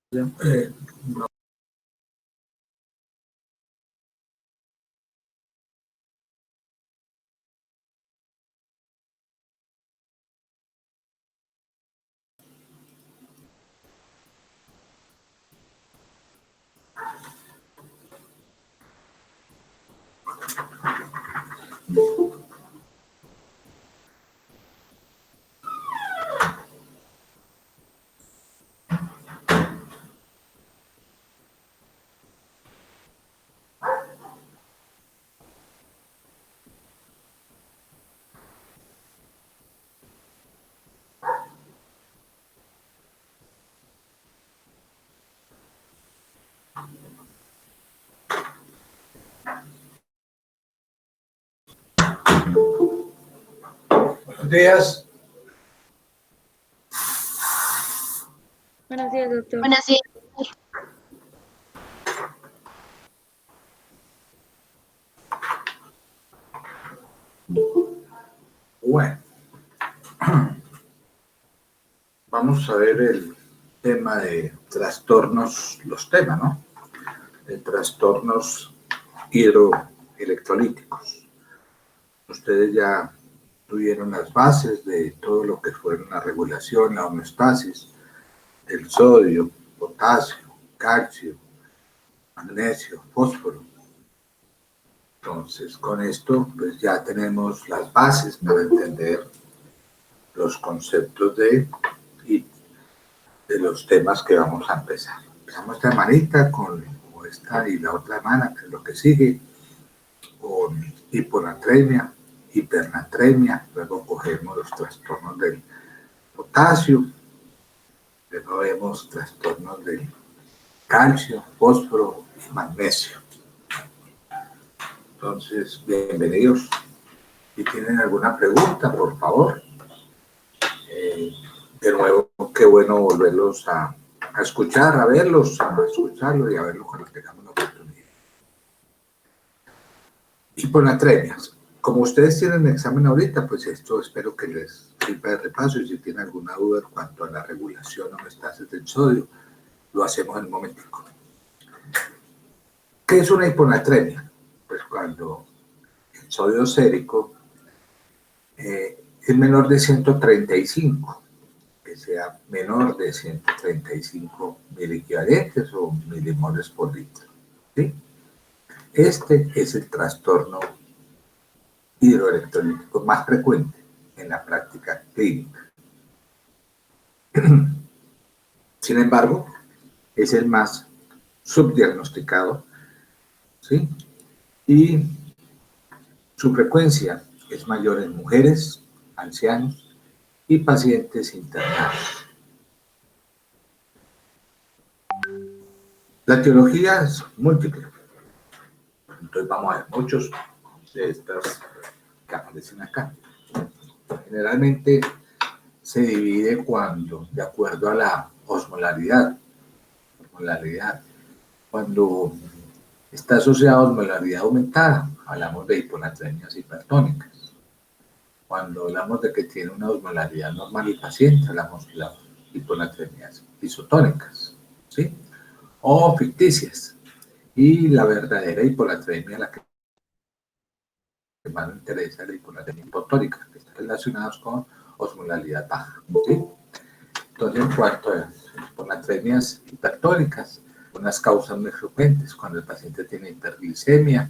No. Buenos días. Buenos días, doctor. Buenos días. Bueno, vamos a ver el tema de trastornos, los temas, ¿no? De trastornos hidroelectrolíticos. Ustedes ya tuvieron las bases de todo lo que fue la regulación, la homeostasis, el sodio, potasio, calcio, magnesio, fósforo. Entonces, con esto, pues ya tenemos las bases para entender los conceptos de los temas que vamos a empezar. Empezamos esta manita con esta y la otra mano, que es lo que sigue, con hiponatremia, hipernatremia, luego cogemos los trastornos del potasio, luego vemos trastornos del calcio, fósforo y magnesio. Entonces, bienvenidos. Si tienen alguna pregunta, por favor. De nuevo, qué bueno volverlos a escuchar, a verlos, a escucharlos y a verlos cuando tengamos la oportunidad. Hiponatremias. Como ustedes tienen examen ahorita, pues esto espero que les sirva de repaso, y si tienen alguna duda en cuanto a la regulación o homeostasis del sodio, lo hacemos en un momentico. ¿Qué es una hiponatremia? Pues cuando el sodio sérico es menor de 135, que sea menor de 135 miliequivalentes o milimoles por litro, ¿sí? Este es el trastorno hidroelectrolítico más frecuente en la práctica clínica. Sin embargo, es el más subdiagnosticado, ¿sí? Y su frecuencia es mayor en mujeres, ancianos y pacientes internados. La etiología es múltiple. Entonces vamos a ver muchos de estas que aparecen acá. Generalmente se divide de acuerdo a la osmolaridad. Cuando está asociada a osmolaridad aumentada, hablamos de hiponatremias hipertónicas. Cuando hablamos de que tiene una osmolaridad normal el paciente, hablamos de las hiponatremias isotónicas, ¿sí? O ficticias. Y la verdadera hiponatremia, la que más me interesa, es la hiponatremia hipotónica, que está relacionada con osmolaridad baja, ¿sí? Entonces, en cuanto a hiponatremias hipertónicas, unas causas muy frecuentes cuando el paciente tiene hiperglicemia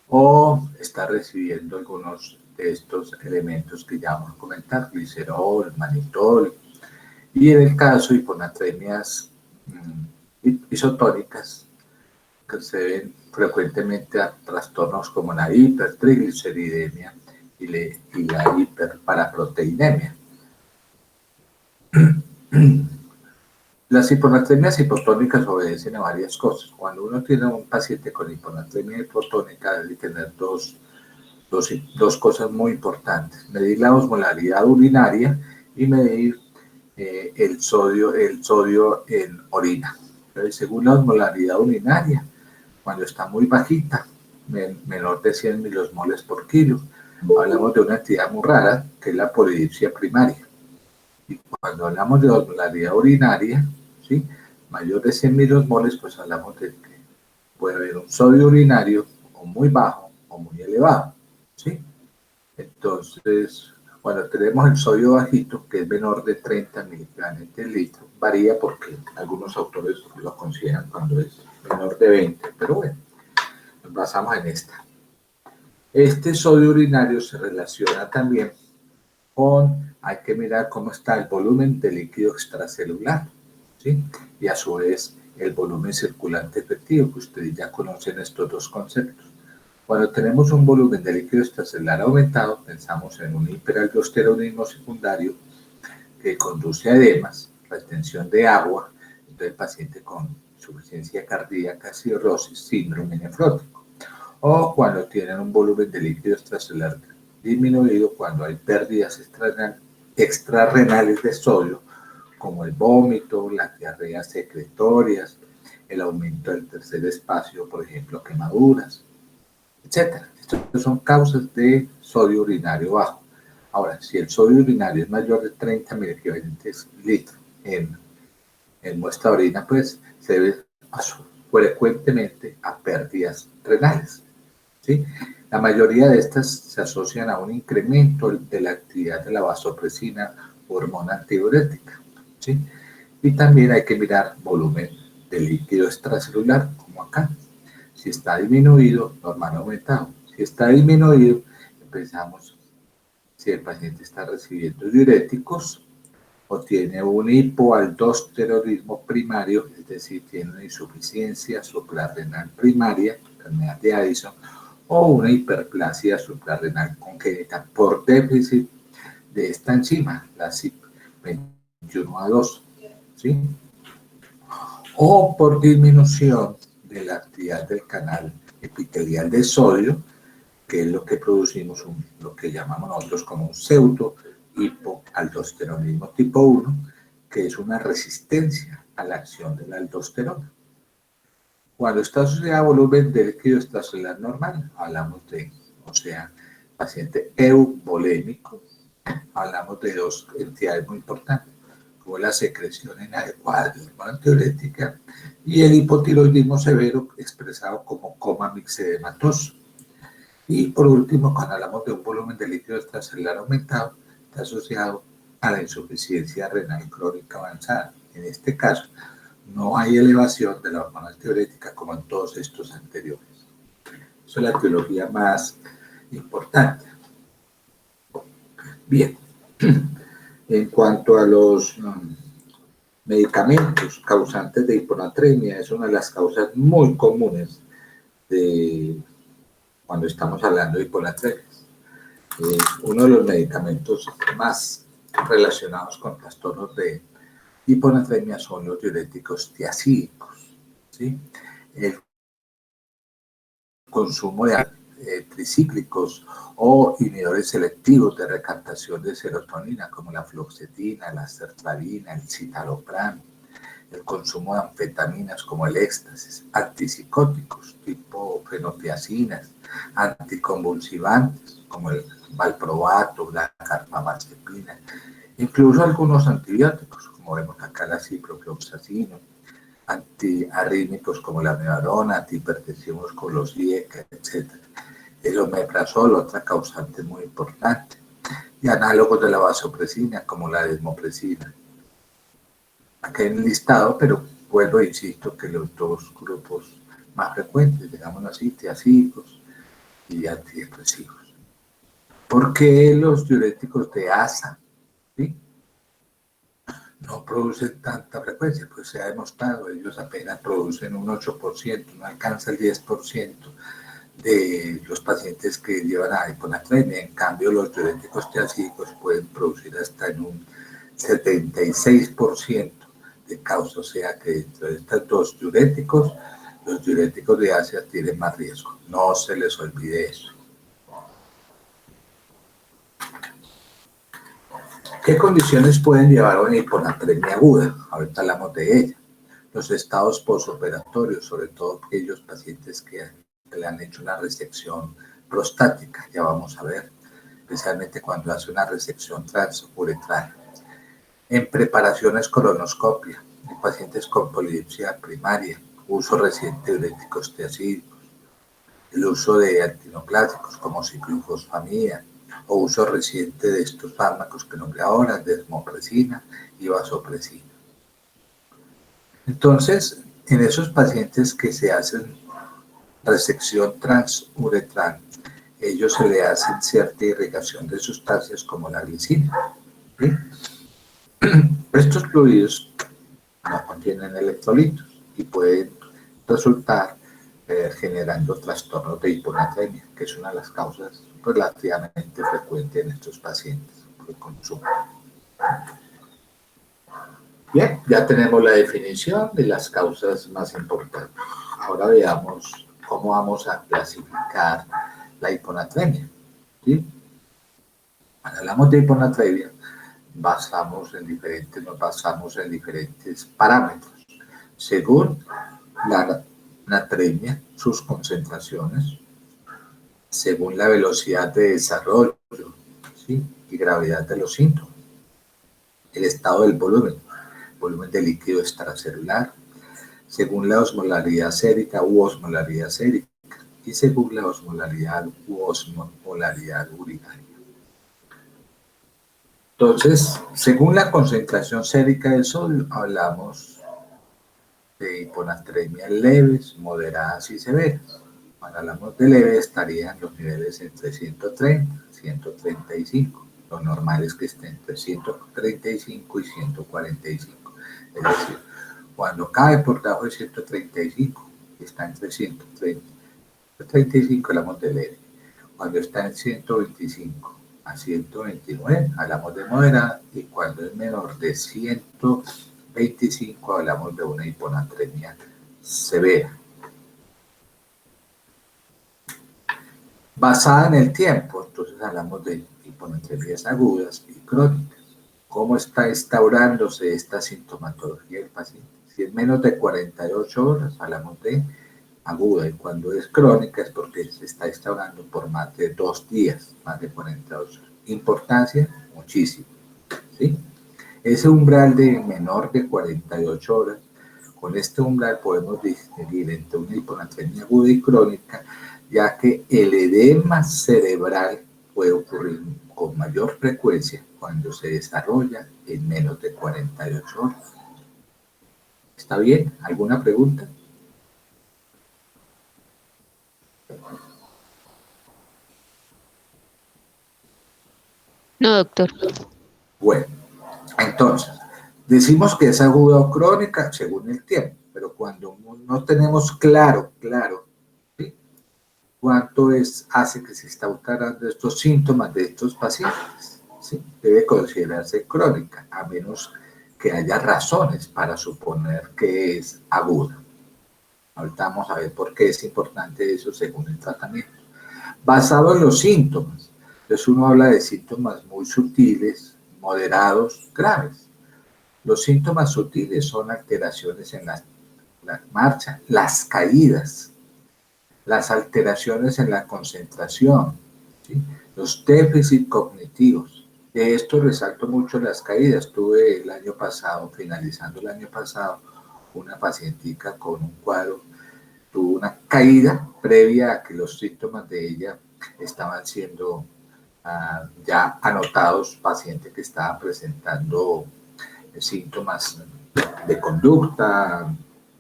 o está recibiendo algunos de estos elementos que ya vamos a comentar, glicerol, manitol, y en el caso de hiponatremias isotónicas, que se ven frecuentemente a trastornos como la hipertrigliceridemia y la hiperparaproteinemia. Las hiponatremias hipotónicas obedecen a varias cosas. Cuando uno tiene un paciente con hiponatremia hipotónica, debe tener dos cosas muy importantes: medir la osmolaridad urinaria y medir el sodio en orina. Entonces, según la osmolaridad urinaria, cuando está muy bajita, menor de 100 milosmoles por kilo, hablamos de una entidad muy rara, que es la polidipsia primaria. Y cuando hablamos de osmolaridad urinaria, ¿sí?, mayor de 100 milimoles, pues hablamos de que puede haber un sodio urinario o muy bajo o muy elevado, ¿sí? Entonces, cuando tenemos el sodio bajito, que es menor de 30 miligramos de litro, varía porque algunos autores lo consideran cuando es menor de 20, pero bueno, nos basamos en esta. Este sodio urinario se relaciona también con, hay que mirar cómo está el volumen de líquido extracelular, ¿sí? Y a su vez el volumen circulante efectivo, que ustedes ya conocen estos dos conceptos. Cuando tenemos un volumen de líquido extracelular aumentado, pensamos en un hiperaldosteronismo secundario que conduce a edemas, retención de agua, entonces el paciente con insuficiencia cardíaca, cirrosis, síndrome nefrótico. O cuando tienen un volumen de líquido extracelular disminuido, cuando hay pérdidas extrarrenales de sodio, como el vómito, las diarreas secretorias, el aumento del tercer espacio, por ejemplo, quemaduras, etcétera. Estas son causas de sodio urinario bajo. Ahora, si el sodio urinario es mayor de 30 miliequivalentes litros en muestra de orina, pues se debe frecuentemente a pérdidas renales, ¿sí? La mayoría de estas se asocian a un incremento de la actividad de la vasopresina, hormona antidiurética, ¿sí? Y también hay que mirar volumen de líquido extracelular, como acá. Si está disminuido, normal aumentado. Si está disminuido, empezamos si el paciente está recibiendo diuréticos o tiene un hipoaldosteronismo primario, es decir, tiene una insuficiencia suprarrenal primaria, enfermedad de Addison, o una hiperplasia suprarrenal congénita por déficit de esta enzima, la CYP21A2, ¿sí? O por disminución de la actividad del canal epitelial de sodio, que es lo que producimos, lo que llamamos nosotros como un pseudo hipoaldosteronismo tipo 1, que es una resistencia a la acción de la aldosterona. Cuando está asociada a volumen de líquido extracelular normal, hablamos de, o sea, paciente euvolémico, hablamos de dos entidades muy importantes, como la secreción inadecuada de hormona antidiurética y el hipotiroidismo severo expresado como coma mixedematoso. Y por último, cuando hablamos de un volumen de líquido extracelular aumentado, está asociado a la insuficiencia renal crónica avanzada. En este caso, no hay elevación de la hormona antidiurética como en todos estos anteriores. Esa es la etiología más importante. Bien, en cuanto a los medicamentos causantes de hiponatremia, es una de las causas muy comunes de cuando estamos hablando de hiponatremia. Uno de los medicamentos más relacionados con trastornos de hiponatremia son los diuréticos tiazídicos, ¿sí? El consumo de tricíclicos o inhibidores selectivos de recaptación de serotonina, como la fluoxetina, la sertralina, el citalopram, el consumo de anfetaminas como el éxtasis, antipsicóticos tipo fenotiacinas, anticonvulsivantes como el valproato, la carbamazepina, incluso algunos antibióticos, como vemos acá la ciprofloxacino, antiarrítmicos como la mevarona, antihipertensivos como los IECA, etc. El omeprazol, otra causante muy importante, y análogos de la vasopresina como la desmopresina. Acá hay un listado, pero vuelvo e insisto que los dos grupos más frecuentes, digamos así, tiazídicos y antidepresivos. ¿Por qué los diuréticos de ASA, ¿sí?, no producen tanta frecuencia? Pues se ha demostrado, ellos apenas producen un 8%, no alcanza el 10% de los pacientes que llevan a hiponatremia. En cambio, los diuréticos tiazídicos pueden producir hasta en un 76% de causa, o sea que dentro de estos dos diuréticos, los diuréticos de Asia tienen más riesgo. No se les olvide eso. ¿Qué condiciones pueden llevar a una hiponatremia aguda? Ahorita hablamos de ella. Los estados postoperatorios, sobre todo aquellos pacientes que le han hecho una resección prostática, ya vamos a ver, especialmente cuando hace una resección transuretral. En preparaciones colonoscopia, en pacientes con polidipsia primaria, uso reciente de diuréticos tiazídicos, el uso de antineoplásicos como ciclofosfamida o uso reciente de estos fármacos que nombré ahora, desmopresina y vasopresina. Entonces, en esos pacientes que se hacen resección transuretral, ellos se le hacen cierta irrigación de sustancias como la glicina. ¿Sí? Estos fluidos no contienen electrolitos y pueden resultar generando trastornos de hiponatremia, que es una de las causas relativamente frecuentes en estos pacientes por el consumo. Bien, ya tenemos la definición de las causas más importantes. Ahora veamos cómo vamos a clasificar la hiponatremia. ¿Sí? Cuando hablamos de hiponatremia, nos basamos en diferentes parámetros, según la natremia, sus concentraciones, según la velocidad de desarrollo, ¿sí? Y gravedad de los síntomas, el estado del volumen de líquido extracelular, según la osmolaridad sérica u osmolaridad sérica, y según la osmolaridad u osmolaridad urinaria. Entonces, según la concentración sérica del sodio, hablamos de hiponatremias leves, moderadas y severas. Cuando hablamos de leve, estarían los niveles entre 130 y 135. Lo normal es que esté entre 135 y 145. Es decir, cuando cae por debajo de 135, está entre 130 y 135, hablamos de leve. Cuando está en 125 a 129, hablamos de moderada, y cuando es menor de 125, hablamos de una hiponatremia severa. Basada en el tiempo, entonces hablamos de hiponatremias agudas y crónicas. ¿Cómo está instaurándose esta sintomatología del paciente? Si es menos de 48 horas, hablamos de aguda, y cuando es crónica es porque se está instaurando por más de 2 días, más de 48 horas. Importancia, muchísimo. ¿Sí? Ese umbral de menor de 48 horas, con este umbral podemos distinguir entre una hiponatremia aguda y crónica, ya que el edema cerebral puede ocurrir con mayor frecuencia cuando se desarrolla en menos de 48 horas. ¿Está bien? ¿Alguna pregunta? No, doctor. Bueno, entonces, decimos que es aguda o crónica según el tiempo, pero cuando no tenemos claro, ¿sí? Cuánto hace que se está alterando estos síntomas de estos pacientes, ¿sí? Debe considerarse crónica, a menos que haya razones para suponer que es aguda. Ahorita vamos a ver por qué es importante eso según el tratamiento. Basado en los síntomas, entonces uno habla de síntomas muy sutiles, moderados, graves. Los síntomas sutiles son alteraciones en la marcha, las caídas, las alteraciones en la concentración, ¿sí? Los déficits cognitivos. De esto resalto mucho las caídas. Tuve el año pasado, finalizando el año pasado, una pacientica con un cuadro, tuvo una caída previa a que los síntomas de ella estaban siendo ya anotados, paciente que estaba presentando síntomas de conducta,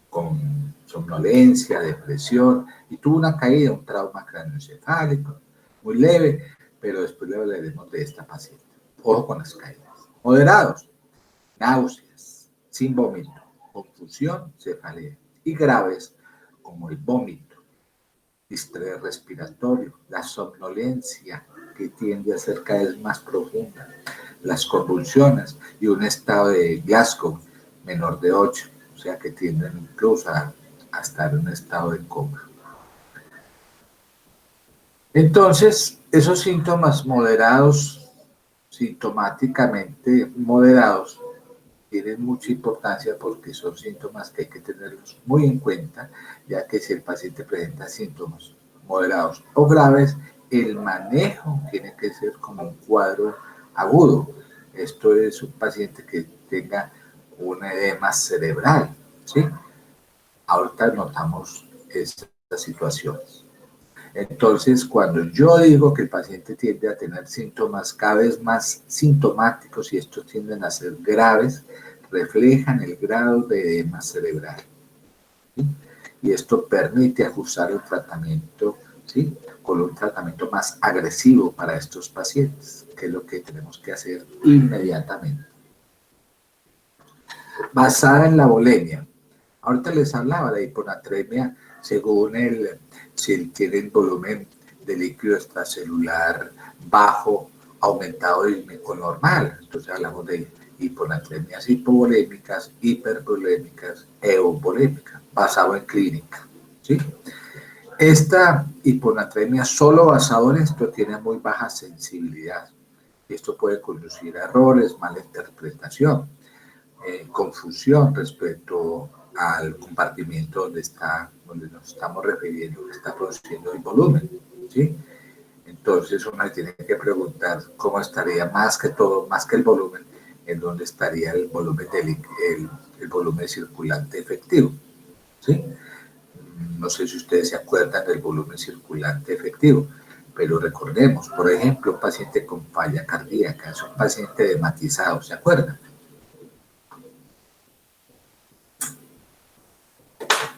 con somnolencia, depresión, y tuvo una caída, un trauma craneoencefálico, muy leve, pero después le hablaremos de esta paciente. Ojo con las caídas. Moderados, náuseas, sin vómito, confusión, cefalea, y graves, como el vómito, distrés respiratorio, la somnolencia, que tiende a ser cada vez más profunda, las convulsiones y un estado de Glasgow menor de 8, o sea que tienden incluso a estar en un estado de coma. Entonces, esos síntomas moderados, sintomáticamente moderados, tienen mucha importancia porque son síntomas que hay que tenerlos muy en cuenta, ya que si el paciente presenta síntomas moderados o graves, el manejo tiene que ser como un cuadro agudo. Esto es un paciente que tenga un edema cerebral, ¿sí? Ahorita notamos estas situaciones. Entonces, cuando yo digo que el paciente tiende a tener síntomas cada vez más sintomáticos y estos tienden a ser graves, reflejan el grado de edema cerebral, ¿sí? Y esto permite ajustar el tratamiento, ¿sí? Con un tratamiento más agresivo para estos pacientes, que es lo que tenemos que hacer inmediatamente. Basada en la bulimia. Ahorita les hablaba de hiponatremia según si tienen volumen de líquido extracelular bajo, aumentado o normal. Entonces hablamos de hiponatremias hipovolémicas, hipervolémicas, euvolémicas, basado en clínica, ¿sí? Esta hiponatremia solo basado en esto tiene muy baja sensibilidad. Esto puede conducir a errores, mala interpretación, confusión respecto al compartimiento donde nos estamos refiriendo, que está produciendo el volumen, ¿sí? Entonces uno tiene que preguntar cómo estaría más que todo, más que el volumen, en dónde estaría el volumen el volumen circulante efectivo, ¿sí? No sé si ustedes se acuerdan del volumen circulante efectivo, pero recordemos, por ejemplo, un paciente con falla cardíaca, es un paciente hematizado, ¿se acuerdan?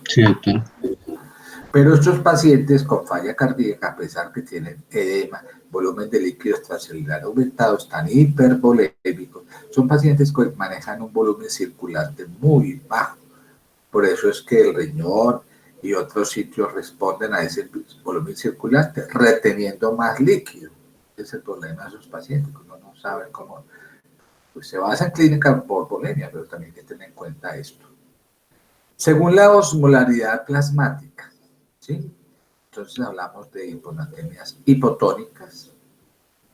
Sí, doctor. Pero estos pacientes con falla cardíaca, a pesar que tienen edema, volumen de líquido extracelular aumentado, están hipervolémicos, son pacientes que manejan un volumen circulante muy bajo. Por eso es que el riñón y otros sitios responden a ese volumen circulante, reteniendo más líquido. Ese es el problema de esos pacientes, uno no sabe cómo. Pues se basa en clínica por bulimia, pero también hay que tener en cuenta esto. Según la osmolaridad plasmática, ¿sí? Entonces hablamos de hiponatremias hipotónicas,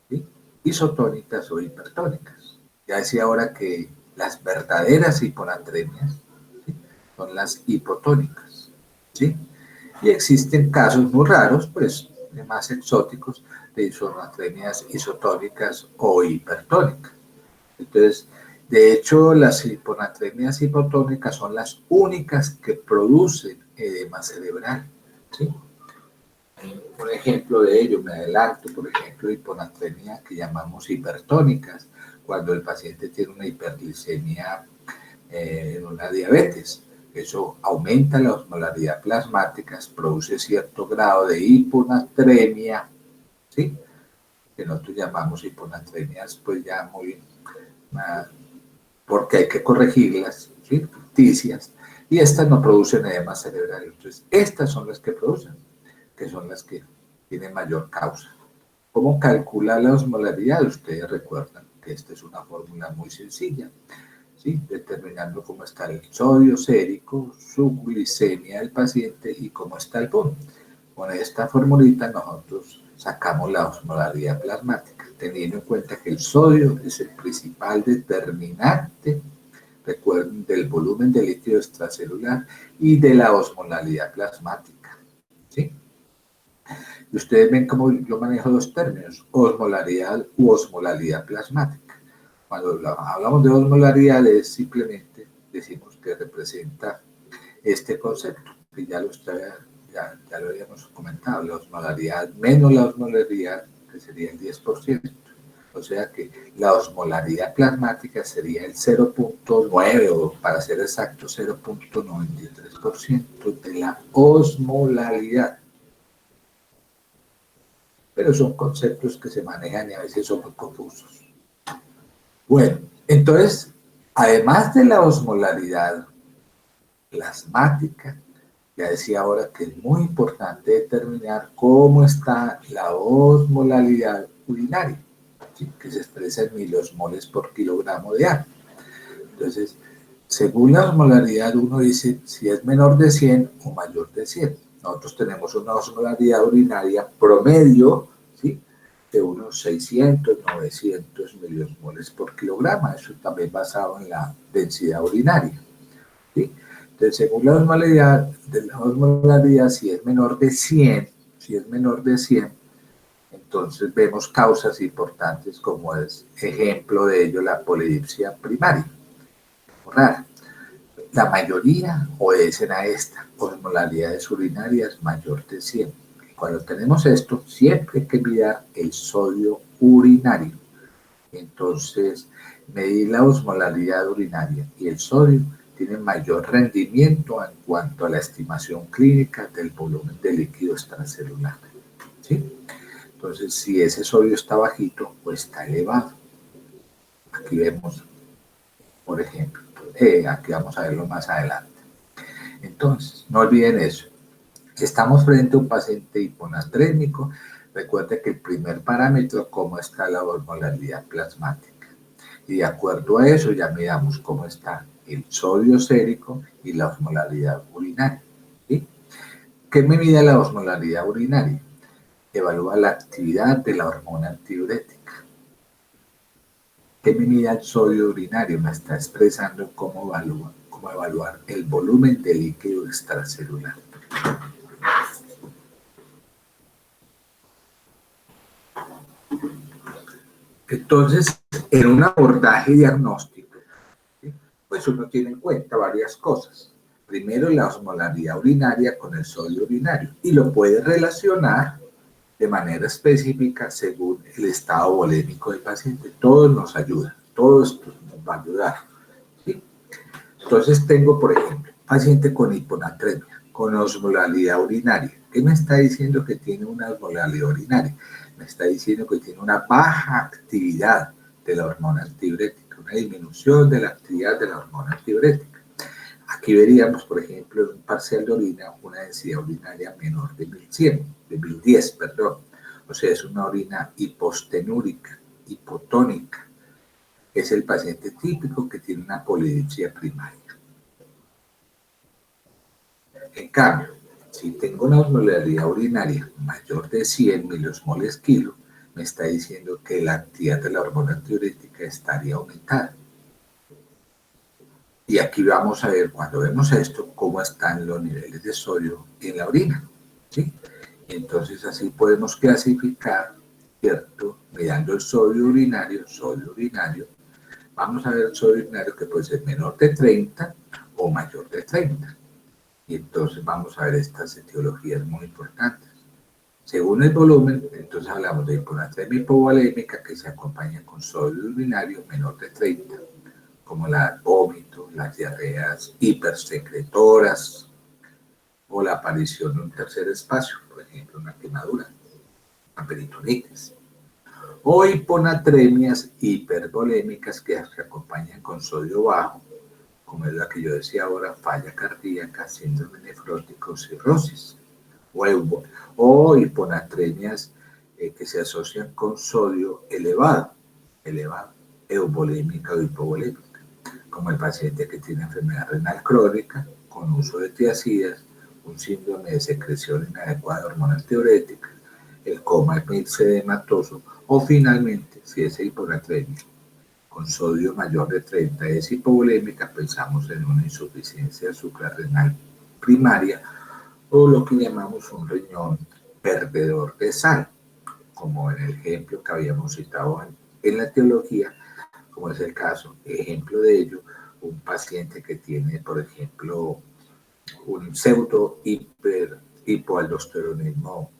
¿sí? Isotónicas o hipertónicas. Ya decía ahora que las verdaderas hiponatremias, ¿sí? Son las hipotónicas, ¿sí? Y existen casos muy raros, pues, más exóticos, de hiponatremias isotónicas o hipertónicas. Entonces, de hecho, las hiponatremias hipotónicas son las únicas que producen edema cerebral, ¿sí? Un ejemplo de ello, me adelanto, por ejemplo, hiponatremia que llamamos hipertónicas, cuando el paciente tiene una hiperglicemia en una diabetes. Eso aumenta la osmolaridad plasmática, produce cierto grado de hiponatremia, ¿sí? Que nosotros llamamos hiponatremias, pues ya muy, porque hay que corregirlas, ¿sí? Ficticias, y estas no producen edema cerebral. Entonces, estas son las que producen, que son las que tienen mayor causa. ¿Cómo calcula la osmolaridad? Ustedes recuerdan que esta es una fórmula muy sencilla, ¿sí? Determinando cómo está el sodio sérico, su glicemia del paciente y cómo está el PUN. Con esta formulita nosotros sacamos la osmolaridad plasmática, teniendo en cuenta que el sodio es el principal determinante, recuerden, del volumen de líquido extracelular y de la osmolaridad plasmática, ¿sí? Y ustedes ven cómo yo manejo dos términos, osmolaridad u osmolaridad plasmática. Cuando hablamos de osmolaridad, simplemente decimos que representa este concepto, que ya lo habíamos comentado, la osmolaridad menos la osmolaridad, que sería el 10%. O sea que la osmolaridad plasmática sería el 0.9 o para ser exacto 0.93% de la osmolaridad. Pero son conceptos que se manejan y a veces son muy confusos. Bueno, entonces, además de la osmolaridad plasmática, ya decía ahora que es muy importante determinar cómo está la osmolaridad urinaria, ¿sí? Que se expresa en miliosmoles por kilogramo de agua. Entonces, según la osmolaridad, uno dice si es menor de 100 o mayor de 100. Nosotros tenemos una osmolaridad urinaria promedio, ¿sí? De unos 600, 900 miliosmoles por kilogramo. Eso también basado en la densidad urinaria, ¿sí? Entonces, según la osmolaridad, si es menor de 100, entonces vemos causas importantes como es ejemplo de ello la polidipsia primaria. borrar. La mayoría obedecen a esta, osmolaridades urinarias mayor de 100. Cuando tenemos esto, siempre hay que mirar el sodio urinario. Entonces, medir la osmolaridad urinaria y el sodio tienen mayor rendimiento en cuanto a la estimación clínica del volumen de líquido extracelular. ¿Sí? Entonces, si ese sodio está bajito o está elevado. Aquí vemos, por ejemplo, aquí vamos a verlo más adelante. Entonces, no olviden eso. Estamos frente a un paciente hiponatrémico. Recuerde que el primer parámetro, cómo está la osmolaridad plasmática. Y de acuerdo a eso ya miramos cómo está el sodio sérico y la osmolaridad urinaria. ¿Sí? ¿Qué me mide la osmolaridad urinaria? Evalúa la actividad de la hormona antidiurética. ¿Qué me mide el sodio urinario? Me está expresando cómo evaluar el volumen de líquido extracelular. Entonces, en un abordaje diagnóstico, ¿sí? Pues uno tiene en cuenta varias cosas. Primero, la osmolaridad urinaria con el sodio urinario y lo puede relacionar de manera específica según el estado volémico del paciente. Todo nos ayuda, todo esto nos va a ayudar. ¿Sí? Entonces tengo, por ejemplo, paciente con hiponatremia, con osmolaridad urinaria. ¿Qué me está diciendo que tiene una osmolaridad urinaria? Me está diciendo que tiene una baja actividad de la hormona antidiurética, una disminución de la actividad de la hormona antidiurética. Aquí veríamos, por ejemplo, en un parcial de orina, una densidad urinaria menor de 1100, de 1010, perdón. O sea, es una orina hipostenúrica, hipotónica. Es el paciente típico que tiene una polidipsia primaria. En cambio, si tengo una osmolaridad urinaria mayor de 100 miliosmoles kilo, me está diciendo que la actividad de la hormona antidiurética estaría aumentada. Y aquí vamos a ver, cuando vemos esto, cómo están los niveles de sodio en la orina. ¿Sí? Entonces así podemos clasificar, ¿cierto? Mirando el sodio urinario, vamos a ver el sodio urinario que puede ser menor de 30 o mayor de 30. Y entonces vamos a ver estas etiologías muy importantes. Según el volumen, entonces hablamos de hiponatremia hipovolémica que se acompaña con sodio urinario menor de 30, como el vómito, las diarreas hipersecretoras o la aparición de un tercer espacio, por ejemplo, una quemadura, una peritonitis. O hiponatremias hipervolémicas que se acompañan con sodio bajo, como es la que yo decía ahora, falla cardíaca, síndrome nefrótico, cirrosis. O hiponatremias que se asocian con sodio elevado, euvolémica o hipovolémica, como el paciente que tiene enfermedad renal crónica con uso de tiazidas, un síndrome de secreción inadecuada de hormona antidiurética, el coma sedematoso, o finalmente, si es hiponatremia con sodio mayor de 30 es hipovolémica, pensamos en una insuficiencia suprarrenal primaria o lo que llamamos un riñón perdedor de sal, como en el ejemplo que habíamos citado en la etiología, como es el caso, ejemplo de ello, un paciente que tiene, por ejemplo, un pseudo hipoaldosteronismo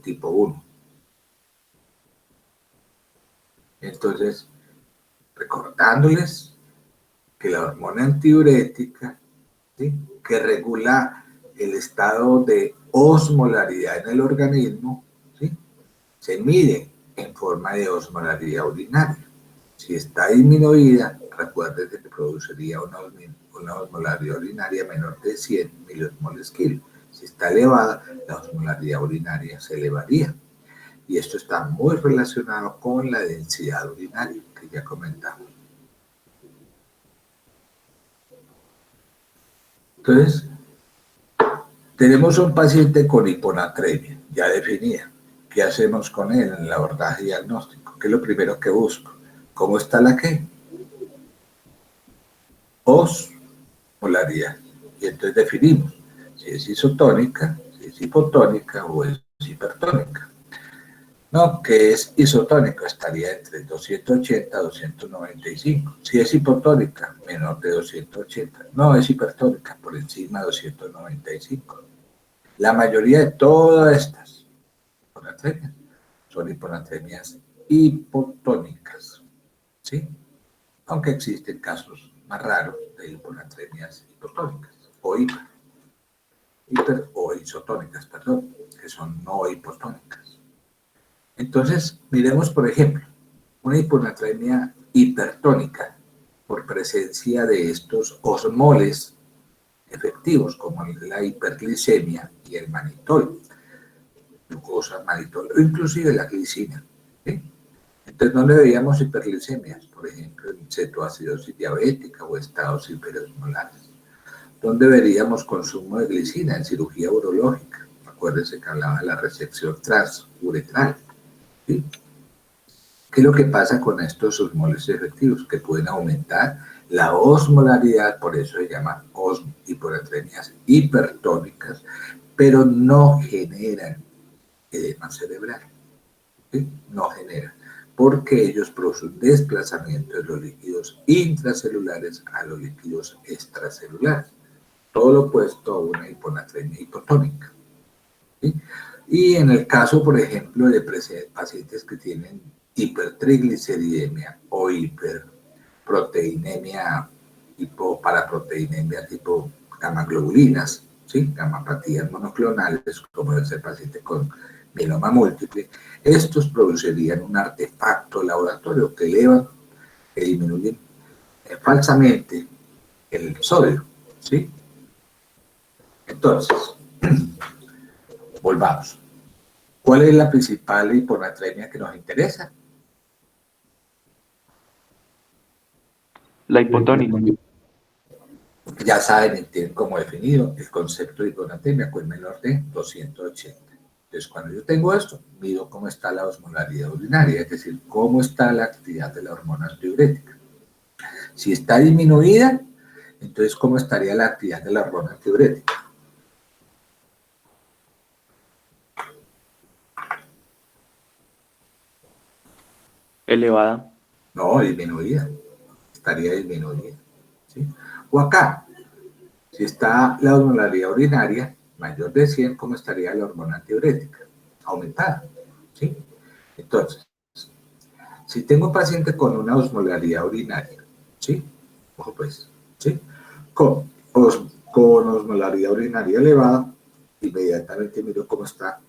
tipo 1. Entonces, recordándoles que la hormona antidiurética, ¿sí?, que regula el estado de osmolaridad en el organismo, ¿sí?, se mide en forma de osmolaridad urinaria. Si está disminuida, recuerden que produciría una osmolaridad urinaria menor de 100 miliosmoles kilo. Si está elevada, la osmolaridad urinaria se elevaría. Y esto está muy relacionado con la densidad urinaria que ya comentamos. Entonces, tenemos un paciente con hiponatremia, ya definida. ¿Qué hacemos con él en el abordaje diagnóstico? ¿Qué es lo primero que busco? ¿Cómo está la qué? Osmolaridad. Y entonces definimos si es isotónica, si es hipotónica o es hipertónica. No, que es isotónica, estaría entre 280 y 295. Si es hipotónica, menor de 280. No, es hipertónica, por encima de 295. La mayoría de todas estas hiponatremias son hiponatremias hipotónicas, ¿sí? Aunque existen casos más raros de hiponatremias hipotónicas o hiper o isotónicas, perdón, que son no hipotónicas. Entonces, miremos, por ejemplo, una hiponatremia hipertónica por presencia de estos osmoles efectivos, como la hiperglicemia y el manitol, glucosa, manitol, o inclusive la glicina. ¿Sí? Entonces, no le veíamos hiperglicemias, por ejemplo, en cetoacidosis diabética o estados hiperosmolares. ¿Dónde veríamos consumo de glicina? En cirugía urológica. Acuérdense que hablaba de la resección transuretral. ¿Sí? ¿Qué es lo que pasa con estos osmoles efectivos? Que pueden aumentar la osmolaridad, por eso se llaman hiponatremias hipertónicas, pero no generan edema cerebral. ¿Sí? No generan, porque ellos producen desplazamiento de los líquidos intracelulares a los líquidos extracelulares. Todo lo opuesto a una hiponatremia hipotónica. ¿Sí? Y en el caso, por ejemplo, de pacientes que tienen hipertrigliceridemia o hiperproteinemia tipo paraproteinemia tipo gamaglobulinas, ¿sí? Gamapatías monoclonales, como es el paciente con mieloma múltiple, estos producirían un artefacto laboratorio que eleva, que disminuye falsamente el sodio, ¿sí? Entonces, volvamos. ¿Cuál es la principal hiponatremia que nos interesa? La hipotónica. Ya saben, entienden cómo definido el concepto de hiponatremia, pues menor de 280. Entonces, cuando yo tengo esto, mido cómo está la osmolaridad urinaria, es decir, cómo está la actividad de la hormona antidiurética. Si está disminuida, entonces, ¿cómo estaría la actividad de la hormona antidiurética? Elevada. No, disminuida. Estaría disminuida. ¿Sí? O acá, si está la osmolaridad urinaria mayor de 100, ¿cómo estaría la hormona antidiurética? Aumentada. ¿Sí? Entonces, si tengo un paciente con una osmolaridad urinaria, ¿sí? Ojo pues, ¿sí? Con osmolaridad urinaria elevada, inmediatamente miro cómo está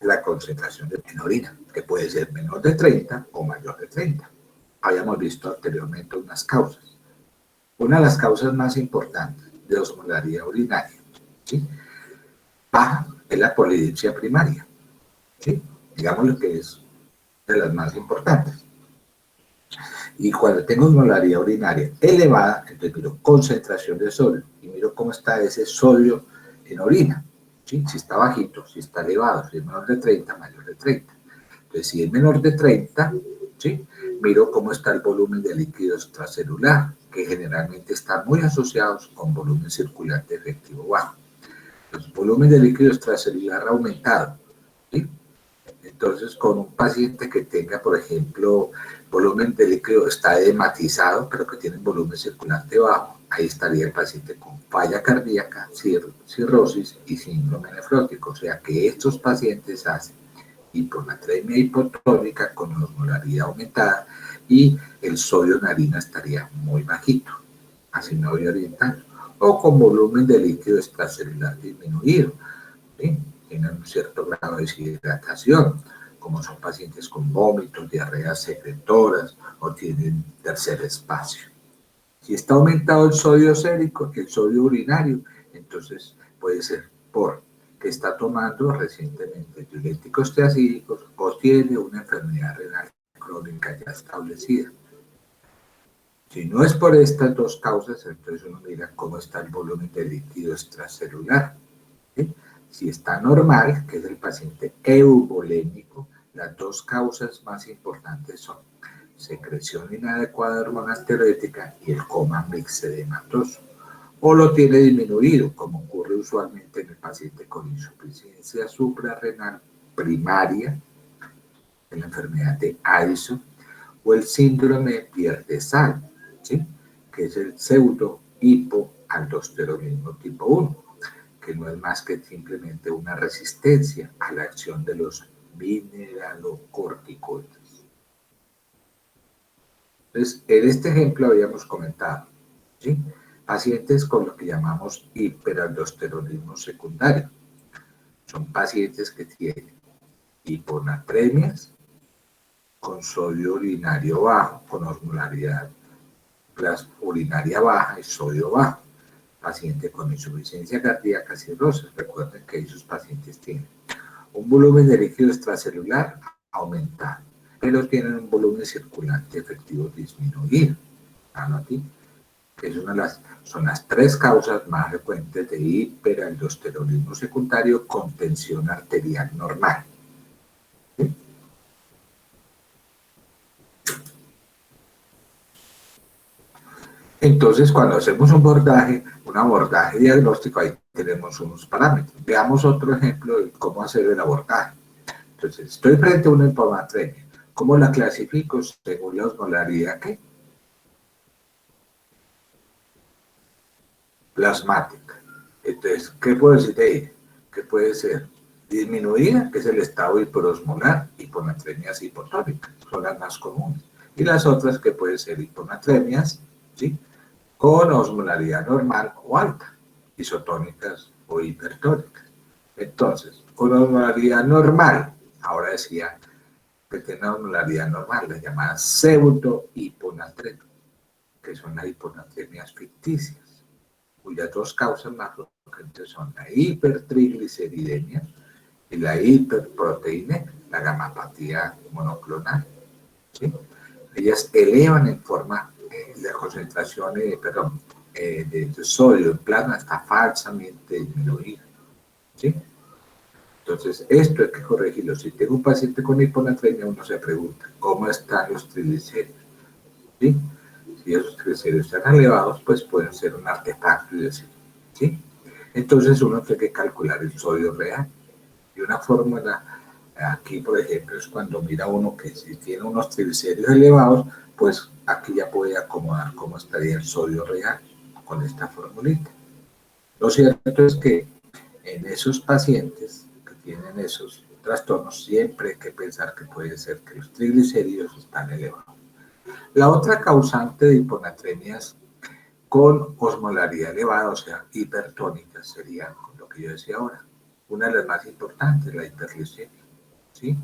la concentración en orina, que puede ser menor de 30 o mayor de 30. Habíamos visto anteriormente unas causas. Una de las causas más importantes de osmolaridad urinaria, ¿sí? Baja es la polidipsia primaria, ¿sí? Digamos lo que es de las más importantes. Y cuando tengo osmolaridad urinaria elevada, entonces miro concentración de sodio y miro cómo está ese sodio en orina. ¿Sí? Si está bajito, si está elevado, si es menor de 30, mayor de 30. Entonces, si es menor de 30, ¿sí? Miro cómo está el volumen de líquido extracelular, que generalmente están muy asociados con volumen circulante efectivo bajo. El volumen de líquido extracelular ha aumentado, ¿sí? Entonces, con un paciente que tenga, por ejemplo, volumen de líquido está edematizado, pero que tiene volumen circulante bajo, ahí estaría el paciente con falla cardíaca, cirrosis y síndrome nefrótico. O sea que estos pacientes hacen hiponatremia hipotónica con osmolaridad aumentada y el sodio en harina estaría muy bajito, así me voy orientando. O con volumen de líquido extracelular disminuido, ¿sí? Tienen un cierto grado de deshidratación, como son pacientes con vómitos, diarreas secretoras o tienen tercer espacio. Si está aumentado el sodio sérico, el sodio urinario, entonces puede ser por que está tomando recientemente diuréticos triacídicos o tiene una enfermedad renal crónica ya establecida. Si no es por estas dos causas, entonces uno mira cómo está el volumen de líquido extracelular. ¿Sí? Si está normal, que es el paciente euvolémico, las dos causas más importantes son secreción inadecuada de hormona antidiurética y el coma mixedematoso. O lo tiene disminuido, como ocurre usualmente en el paciente con insuficiencia suprarrenal primaria, de la enfermedad de Addison, o el síndrome Bierdesal, ¿sí? Que es el pseudo hipoaldosteronismo tipo 1, que no es más que simplemente una resistencia a la acción de los mineralocorticoides. Entonces, en este ejemplo habíamos comentado, ¿sí? Pacientes con lo que llamamos hiperaldosteronismo secundario. Son pacientes que tienen hiponatremias con sodio urinario bajo, con osmolaridad urinaria baja y sodio bajo. Paciente con insuficiencia cardíaca cirrosis. Recuerden que esos pacientes tienen un volumen de líquido extracelular aumentado, pero tienen un volumen circulante efectivo disminuido. Aquí, que es son las tres causas más frecuentes de hiperaldosteronismo secundario con tensión arterial normal. ¿Sí? Entonces, cuando hacemos un abordaje diagnóstico, ahí tenemos unos parámetros. Veamos otro ejemplo de cómo hacer el abordaje. Entonces, estoy frente a una hiponatremia. ¿Cómo la clasifico? Según la osmolaridad, ¿qué? Plasmática. Entonces, ¿qué puedo decir de ella? Que puede ser disminuida, que es el estado hiperosmolar, hiponatremias hipotónicas, son las más comunes. Y las otras que pueden ser hiponatremias, ¿sí? Con osmolaridad normal o alta, isotónicas o hipertónicas. Entonces, con osmolaridad normal, ahora decía que tiene una osmolaridad normal, la llamada pseudo-hiponatremia, que son las hiponatremias ficticias, cuyas dos causas más frecuentes son la hipertrigliceridemia y la hiperproteinemia, la gamapatía monoclonal. ¿Sí? Ellas elevan en forma la concentración de sodio en plasma está falsamente disminuida. ¿Sí? Entonces, esto hay que corregirlo. Si tengo un paciente con hiponatremia, uno se pregunta, ¿cómo están los triglicéridos? ¿Sí? Si esos triglicéridos están elevados, pues pueden ser un artefacto y decir, ¿sí? Entonces, uno tiene que calcular el sodio real. Y una fórmula aquí, por ejemplo, es cuando mira uno que si tiene unos triglicéridos elevados, pues aquí ya puede acomodar cómo estaría el sodio real con esta formulita. Lo cierto es que en esos pacientes que tienen esos trastornos, siempre hay que pensar que puede ser que los triglicéridos están elevados. La otra causante de hiponatremias con osmolaridad elevada, o sea, hipertónica, sería lo que yo decía ahora. Una de las más importantes, la hiperglicemia, ¿sí?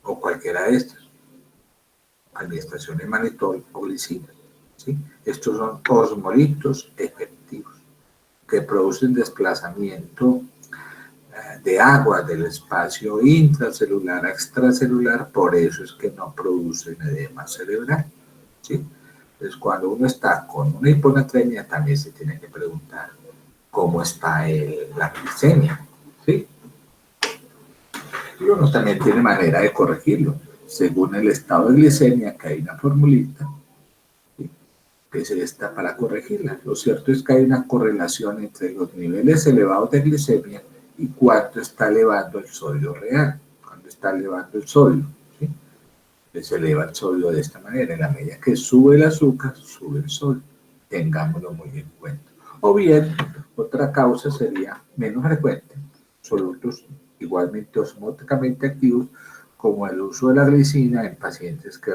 O cualquiera de estas. Administración de manitol o glicina, ¿sí? Estos son osmolitos efectivos que producen desplazamiento de agua del espacio intracelular a extracelular, por eso es que no producen edema cerebral, ¿sí? Entonces, cuando uno está con una hiponatremia, también se tiene que preguntar cómo está la glicemia, ¿sí? Y uno también tiene manera de corregirlo, según el estado de glicemia, que hay una formulita, ¿sí? Que es esta para corregirla. Lo cierto es que hay una correlación entre los niveles elevados de glicemia y cuánto está elevando el sodio real, cuánto está elevando el sodio, ¿sí? Se eleva el sodio de esta manera, en la medida que sube el azúcar, sube el sodio, tengámoslo muy en cuenta. O bien, otra causa sería menos frecuente, solutos igualmente osmóticamente activos, como el uso de la glicina en pacientes que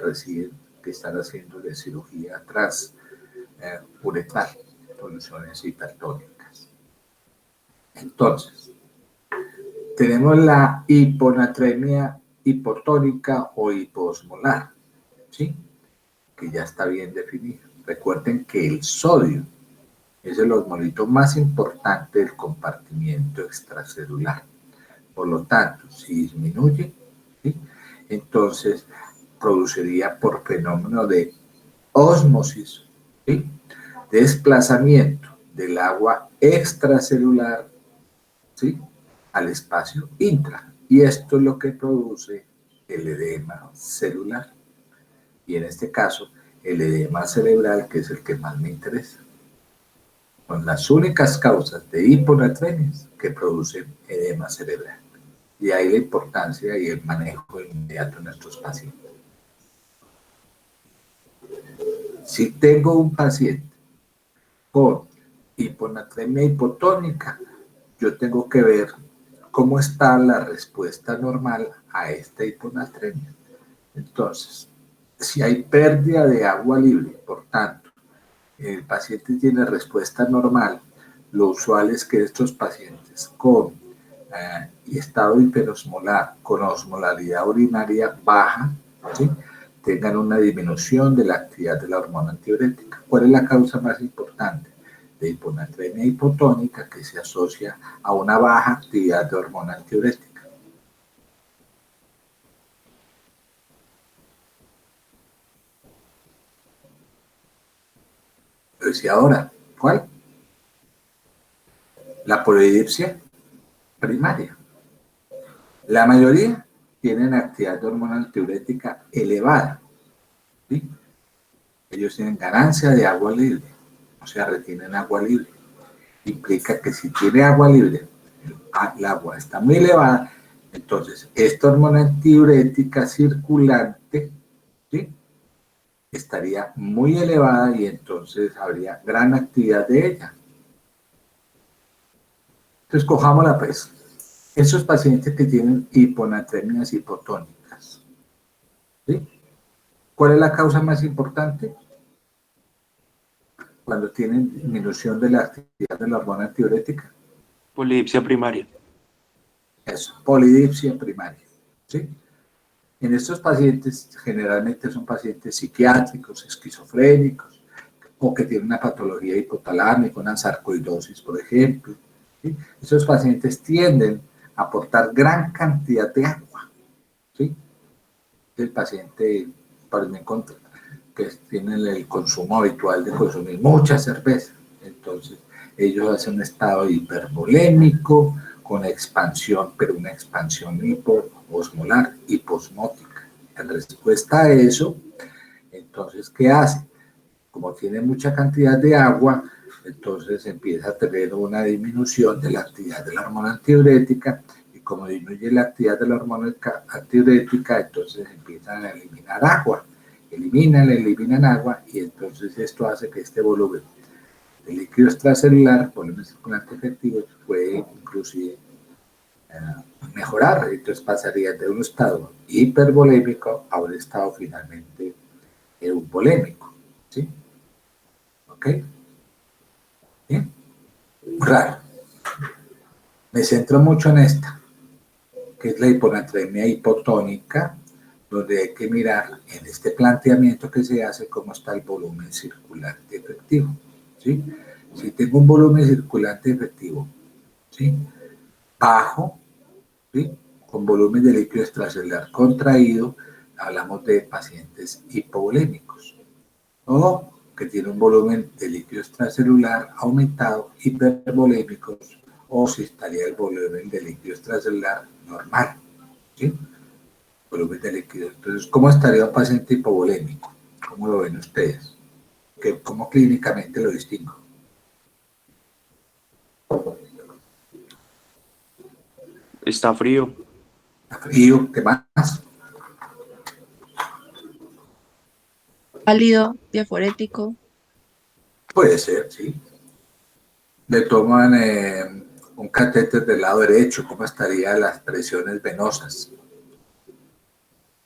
están haciendo de cirugía uretral, soluciones hipertónicas. Entonces, tenemos la hiponatremia hipotónica o hiposmolar, ¿sí? Que ya está bien definido. Recuerden que el sodio es el osmolito más importante del compartimiento extracelular. Por lo tanto, si disminuye, ¿sí? Entonces produciría por fenómeno de ósmosis, ¿sí? Desplazamiento del agua extracelular, ¿sí? Al espacio intra. Y esto es lo que produce el edema celular. Y en este caso, el edema cerebral, que es el que más me interesa. Son las únicas causas de hiponatremias que producen edema cerebral. Y ahí la importancia y el manejo inmediato de nuestros pacientes. Si tengo un paciente con hiponatremia hipotónica, yo tengo que ver cómo está la respuesta normal a esta hiponatremia. Entonces, si hay pérdida de agua libre, por tanto, el paciente tiene respuesta normal, lo usual es que estos pacientes con estado hiperosmolar, con osmolaridad urinaria baja, ¿sí?, tengan una disminución de la actividad de la hormona antidiurética. ¿Cuál es la causa más importante de hiponatremia hipotónica que se asocia a una baja actividad de hormona antidiurética? Pues y ahora, ¿cuál? La polidipsia primaria. La mayoría tienen actividad de hormona antidiurética elevada, ¿sí? Ellos tienen ganancia de agua libre, o sea, retienen agua libre. Implica que si tiene agua libre, el agua está muy elevada, entonces esta hormona antidiurética circulante, ¿sí?, estaría muy elevada y entonces habría gran actividad de ella. Entonces cojámosla pues. Esos pacientes que tienen hiponatremias hipotónicas, ¿sí? ¿Cuál es la causa más importante? Cuando tienen disminución de la actividad de la hormona antidiurética. Polidipsia primaria. Eso, polidipsia primaria, ¿sí? En estos pacientes generalmente son pacientes psiquiátricos, esquizofrénicos, o que tienen una patología hipotalámica, una sarcoidosis, por ejemplo, ¿sí? Esos pacientes tienden a aportar gran cantidad de agua, ¿sí? El paciente, para mí, que tienen el consumo habitual de consumir mucha cerveza, entonces ellos hacen un estado hipervolémico con expansión, pero una expansión hipoosmolar, hiposmótica. En respuesta a eso, entonces, ¿qué hace? Como tiene mucha cantidad de agua, entonces empieza a tener una disminución de la actividad de la hormona antidiurética, y como disminuye la actividad de la hormona antidiurética, entonces empiezan a eliminar agua, eliminan agua, y entonces esto hace que este volumen de líquido extracelular, volumen circulante efectivo, puede inclusive mejorar, entonces pasaría de un estado hipervolémico a un estado finalmente euvolémico, ¿sí? ¿Ok? Bien. Raro. Me centro mucho en esta, que es la hiponatremia hipotónica, donde hay que mirar en este planteamiento que se hace cómo está el volumen circulante efectivo, ¿sí? Si tengo un volumen circulante efectivo, ¿sí?, bajo, ¿sí?, con volumen de líquido extracelular contraído, hablamos de pacientes hipovolémicos, o que tiene un volumen de líquido extracelular aumentado, hipervolémicos, o si estaría el volumen de líquido extracelular normal, ¿sí? Volumen de líquido. Entonces, ¿cómo estaría un paciente hipovolémico? ¿Cómo lo ven ustedes? ¿Cómo clínicamente lo distingo? Está frío. Frío, ¿qué más? Pálido, diaforético. Puede ser, sí. Le toman un catéter del lado derecho, ¿cómo estarían las presiones venosas?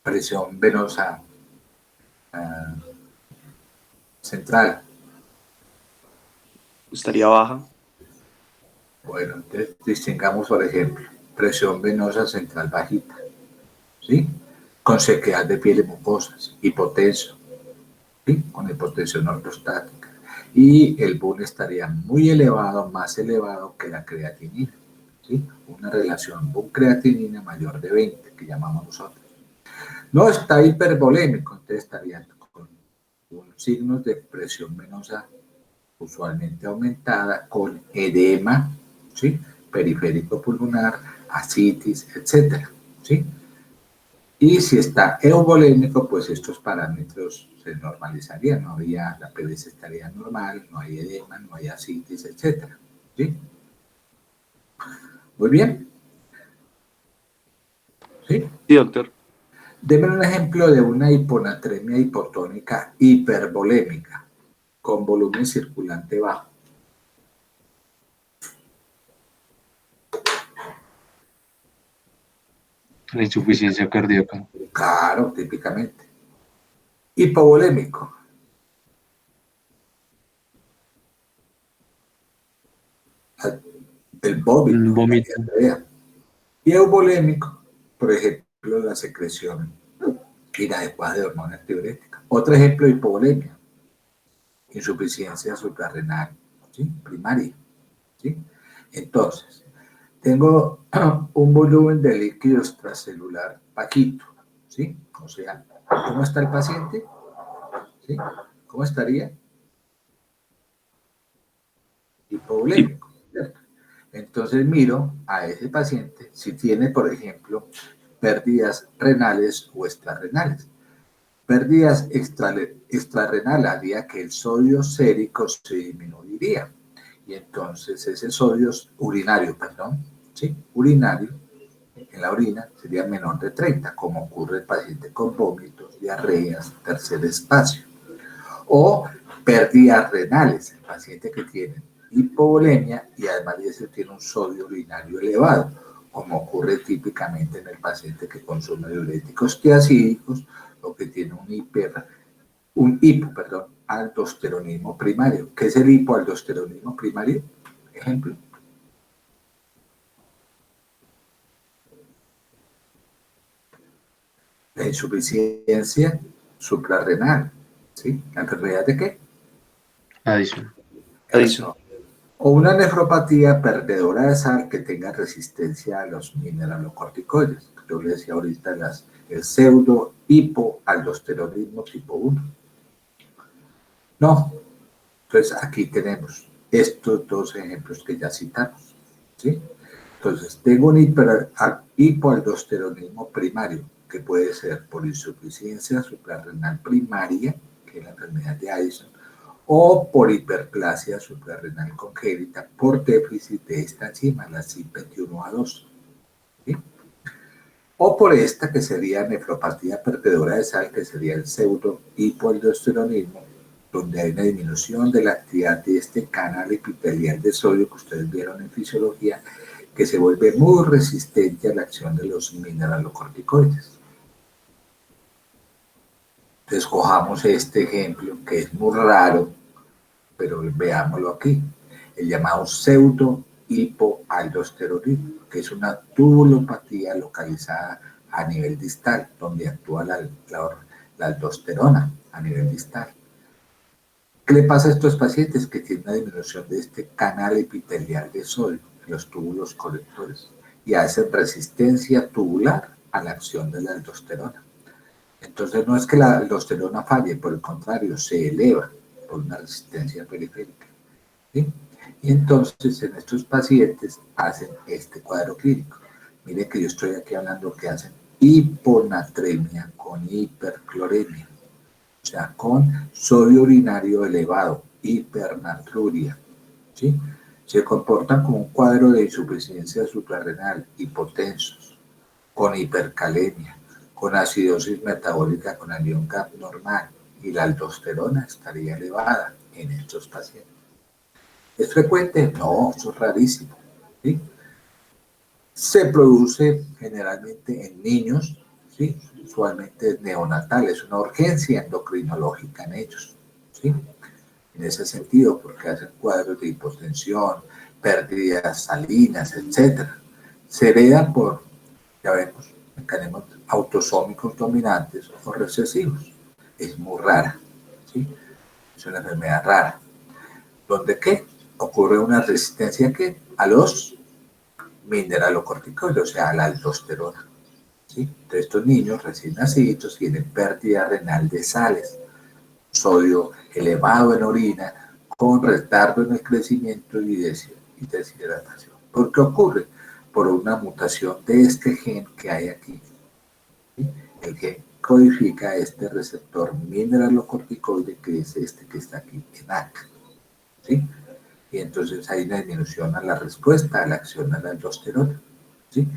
Presión venosa central. Estaría baja. Bueno, entonces distingamos, por ejemplo, presión venosa central bajita, ¿sí?, con sequedad de pieles mucosas, hipotenso, ¿sí?, con hipotensión ortostática. Y el BUN estaría muy elevado, más elevado que la creatinina, ¿sí?, una relación BUN-creatinina mayor de 20, que llamamos nosotros. No está hipervolémico, entonces estaría con signos de presión venosa usualmente aumentada, con edema, ¿sí?, periférico pulmonar, ascitis, etcétera, ¿sí? Y si está euvolémico, pues estos parámetros se normalizarían, no había, la PVC estaría normal, no hay edema, no hay ascitis, etcétera, ¿sí? Muy bien. ¿Sí? Sí, doctor. Deme un ejemplo de una hiponatremia hipotónica hipervolémica con volumen circulante bajo. La insuficiencia cardíaca. Claro, típicamente. Hipovolémico. El vómito, Un vómito. la diarrea. Y euvolémico, por ejemplo, la secreción inadecuada de hormonas diuréticas. Otro ejemplo de hipovolemia, insuficiencia suprarrenal, ¿sí? Primaria. ¿Sí? Entonces, tengo un volumen de líquido extracelular bajito, ¿sí? O sea, ¿cómo está el paciente? ¿Sí? ¿Cómo estaría? Hipovolémico, ¿cierto? Entonces miro a ese paciente si tiene, por ejemplo, pérdidas renales o extrarrenales. Pérdidas extrarrenal haría que el sodio sérico se disminuiría. Y entonces ese sodio urinario, perdón, ¿sí? Urinario, en la orina sería menor de 30, como ocurre en el paciente con vómitos, diarreas, tercer espacio. O pérdidas renales, el paciente que tiene hipovolemia y además de eso tiene un sodio urinario elevado, como ocurre típicamente en el paciente que consume diuréticos tiacídicos o que tiene aldosteronismo primario. ¿Qué es el hipoaldosteronismo primario? Ejemplo. La insuficiencia suprarrenal, ¿sí? ¿La enfermedad de qué? Adición. Adición. O una nefropatía perdedora de sal que tenga resistencia a los mineralocorticoides. Yo le decía ahorita el pseudo hipoaldosteronismo tipo 1. No, entonces aquí tenemos estos dos ejemplos que ya citamos, ¿sí? Entonces tengo un hipoaldosteronismo primario que puede ser por insuficiencia suprarrenal primaria, que es la enfermedad de Addison, o por hiperplasia suprarrenal congénita por déficit de esta enzima, la CYP21A2. ¿Sí? O por esta que sería nefropatía perdedora de sal, que sería el pseudo hipoaldosteronismo, donde hay una disminución de la actividad de este canal epitelial de sodio que ustedes vieron en fisiología, que se vuelve muy resistente a la acción de los mineralocorticoides. Entonces cojamos este ejemplo, que es muy raro, pero veámoslo aquí, el llamado pseudo hipoaldosteronismo, que es una tubulopatía localizada a nivel distal, donde actúa la aldosterona a nivel distal. ¿Qué le pasa a estos pacientes? Que tienen una disminución de este canal epitelial de sodio, los túbulos colectores, y hacen resistencia tubular a la acción de la aldosterona. Entonces no es que la aldosterona falle, por el contrario, se eleva por una resistencia periférica. ¿Sí? Y entonces en estos pacientes hacen este cuadro clínico. Miren que yo estoy aquí hablando que hacen hiponatremia con hipercloremia, o sea, con sodio urinario elevado, hipernatruria. ¿Sí? Se comportan como un cuadro de insuficiencia suprarrenal, hipotensos, con hipercalemia, con acidosis metabólica con anión GAP normal, y la aldosterona estaría elevada en estos pacientes. ¿Es frecuente? No, eso es rarísimo. ¿Sí? Se produce generalmente en niños, ¿sí? Usualmente es neonatal, es una urgencia endocrinológica en ellos. ¿Sí? En ese sentido, porque hacen cuadros de hipotensión, pérdidas salinas, etc. Se hereda por, ya vemos, mecanismos autosómicos dominantes o recesivos. Es muy rara. ¿Sí? Es una enfermedad rara. ¿Dónde qué? Ocurre una resistencia ¿qué? A los mineralocorticoides, o sea, a la aldosterona. ¿Sí? Entonces, estos niños recién nacidos tienen pérdida renal de sales, sodio elevado en orina, con retardo en el crecimiento y deshidratación. ¿Por qué ocurre? Por una mutación de este gen que hay aquí. ¿Sí? El gen codifica este receptor mineralocorticoide que es este que está aquí, ENaC. ¿Sí? Y entonces hay una disminución a la respuesta, a la acción a la aldosterona. ¿Sí?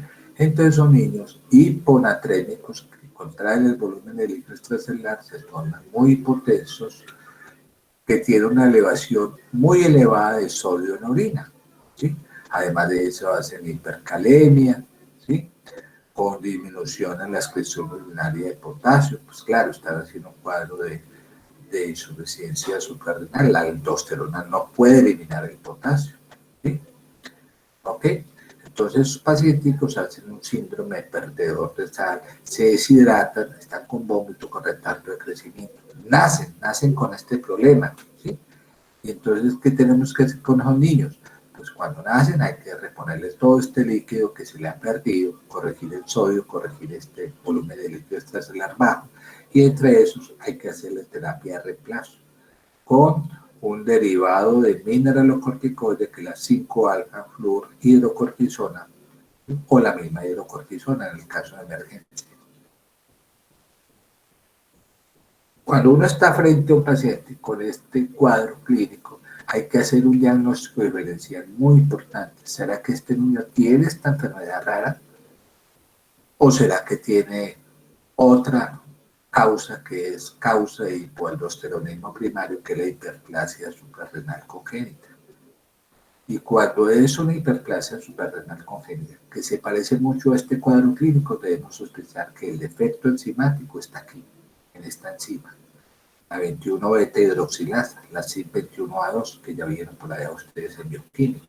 Entonces son niños hiponatrémicos que contraen el volumen del líquido extracelular, se tornan muy hipotensos, que tienen una elevación muy elevada de sodio en la orina, ¿sí? Además de eso hacen hipercalemia, ¿sí? Con disminución en la excreción urinaria de potasio, pues claro, están haciendo un cuadro de insuficiencia suprarrenal. La aldosterona no puede eliminar el potasio, ¿sí? ¿Ok? Entonces, esos pacientes hacen un síndrome de perdedor de sal, se deshidratan, están con vómito, con retardo de crecimiento. Nacen con este problema, ¿sí? Y entonces, ¿qué tenemos que hacer con los niños? Pues cuando nacen hay que reponerles todo este líquido que se le ha perdido, corregir el sodio, corregir este volumen de líquido extracelular bajo. Y entre esos hay que hacerle terapia de reemplazo con un derivado de mineralocorticoide, que es la 5-alfa-fluorhidrocortisona, o la misma hidrocortisona en el caso de emergencia. Cuando uno está frente a un paciente con este cuadro clínico, hay que hacer un diagnóstico diferencial muy importante. ¿Será que este niño tiene esta enfermedad rara? ¿O será que tiene otra causa, que es causa de hipoaldosteronismo primario, que es la hiperplasia suprarrenal congénita? Y cuando es una hiperplasia suprarrenal congénita, que se parece mucho a este cuadro clínico, debemos sospechar que el defecto enzimático está aquí, en esta enzima, la 21-beta hidroxilasa, la CYP21A2, que ya vieron por allá ustedes en bioquímica.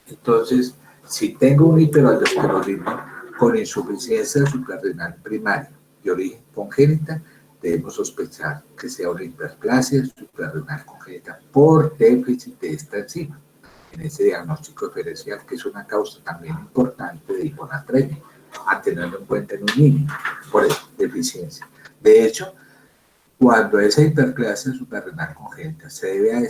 Entonces, si tengo un hiperaldosteronismo con insuficiencia suprarrenal primaria de origen congénita, debemos sospechar que sea una hiperplasia suprarrenal congénita por déficit de esta enzima, en ese diagnóstico diferencial, que es una causa también importante de hiponatremia, a tenerlo en cuenta en un niño, por eso, deficiencia. De hecho, cuando esa hiperplasia suprarrenal congénita se debe a el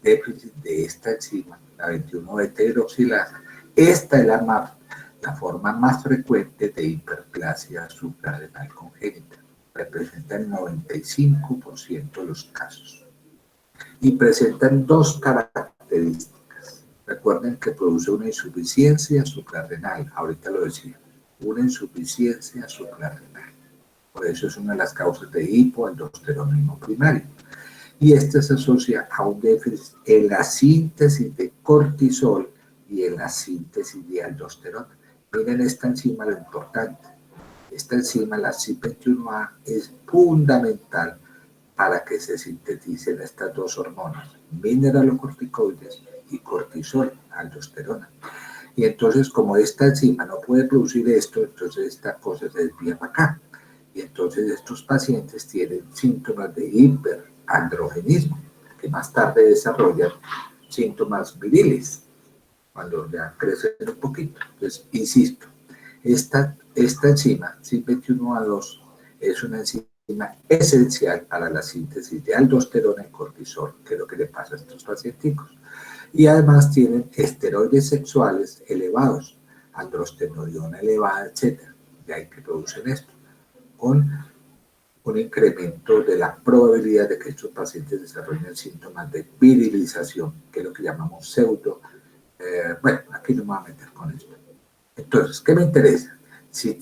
déficit de esta enzima, la 21-beta hidroxilasa, esta es la forma más frecuente de hiperplasia suprarrenal congénita. Representa el 95% de los casos. Y presentan dos características. Recuerden que produce una insuficiencia suprarrenal, ahorita lo decía, una insuficiencia suprarrenal. Por eso es una de las causas de hipoaldosteronismo primario. Y este se asocia a un déficit en la síntesis de cortisol y en la síntesis de aldosterona. Miren esta enzima, lo importante. Esta enzima, la CYP21A, es fundamental para que se sinteticen estas dos hormonas, mineralocorticoides y cortisol, aldosterona. Y entonces, como esta enzima no puede producir esto, entonces esta cosa se desvía para acá. Y entonces estos pacientes tienen síntomas de hiperandrogenismo, que más tarde desarrollan síntomas viriles, cuando ya crecen un poquito. Entonces, insisto, esta enzima, CYP21A2, es una enzima esencial para la síntesis de aldosterona y cortisol, que es lo que le pasa a estos pacientes. Y además tienen esteroides sexuales elevados, androstenediona elevada, etc. De ahí que producen esto, con un incremento de la probabilidad de que estos pacientes desarrollen síntomas de virilización, que es lo que llamamos pseudo. Bueno, aquí no me voy a meter con esto. Entonces, ¿qué me interesa? Si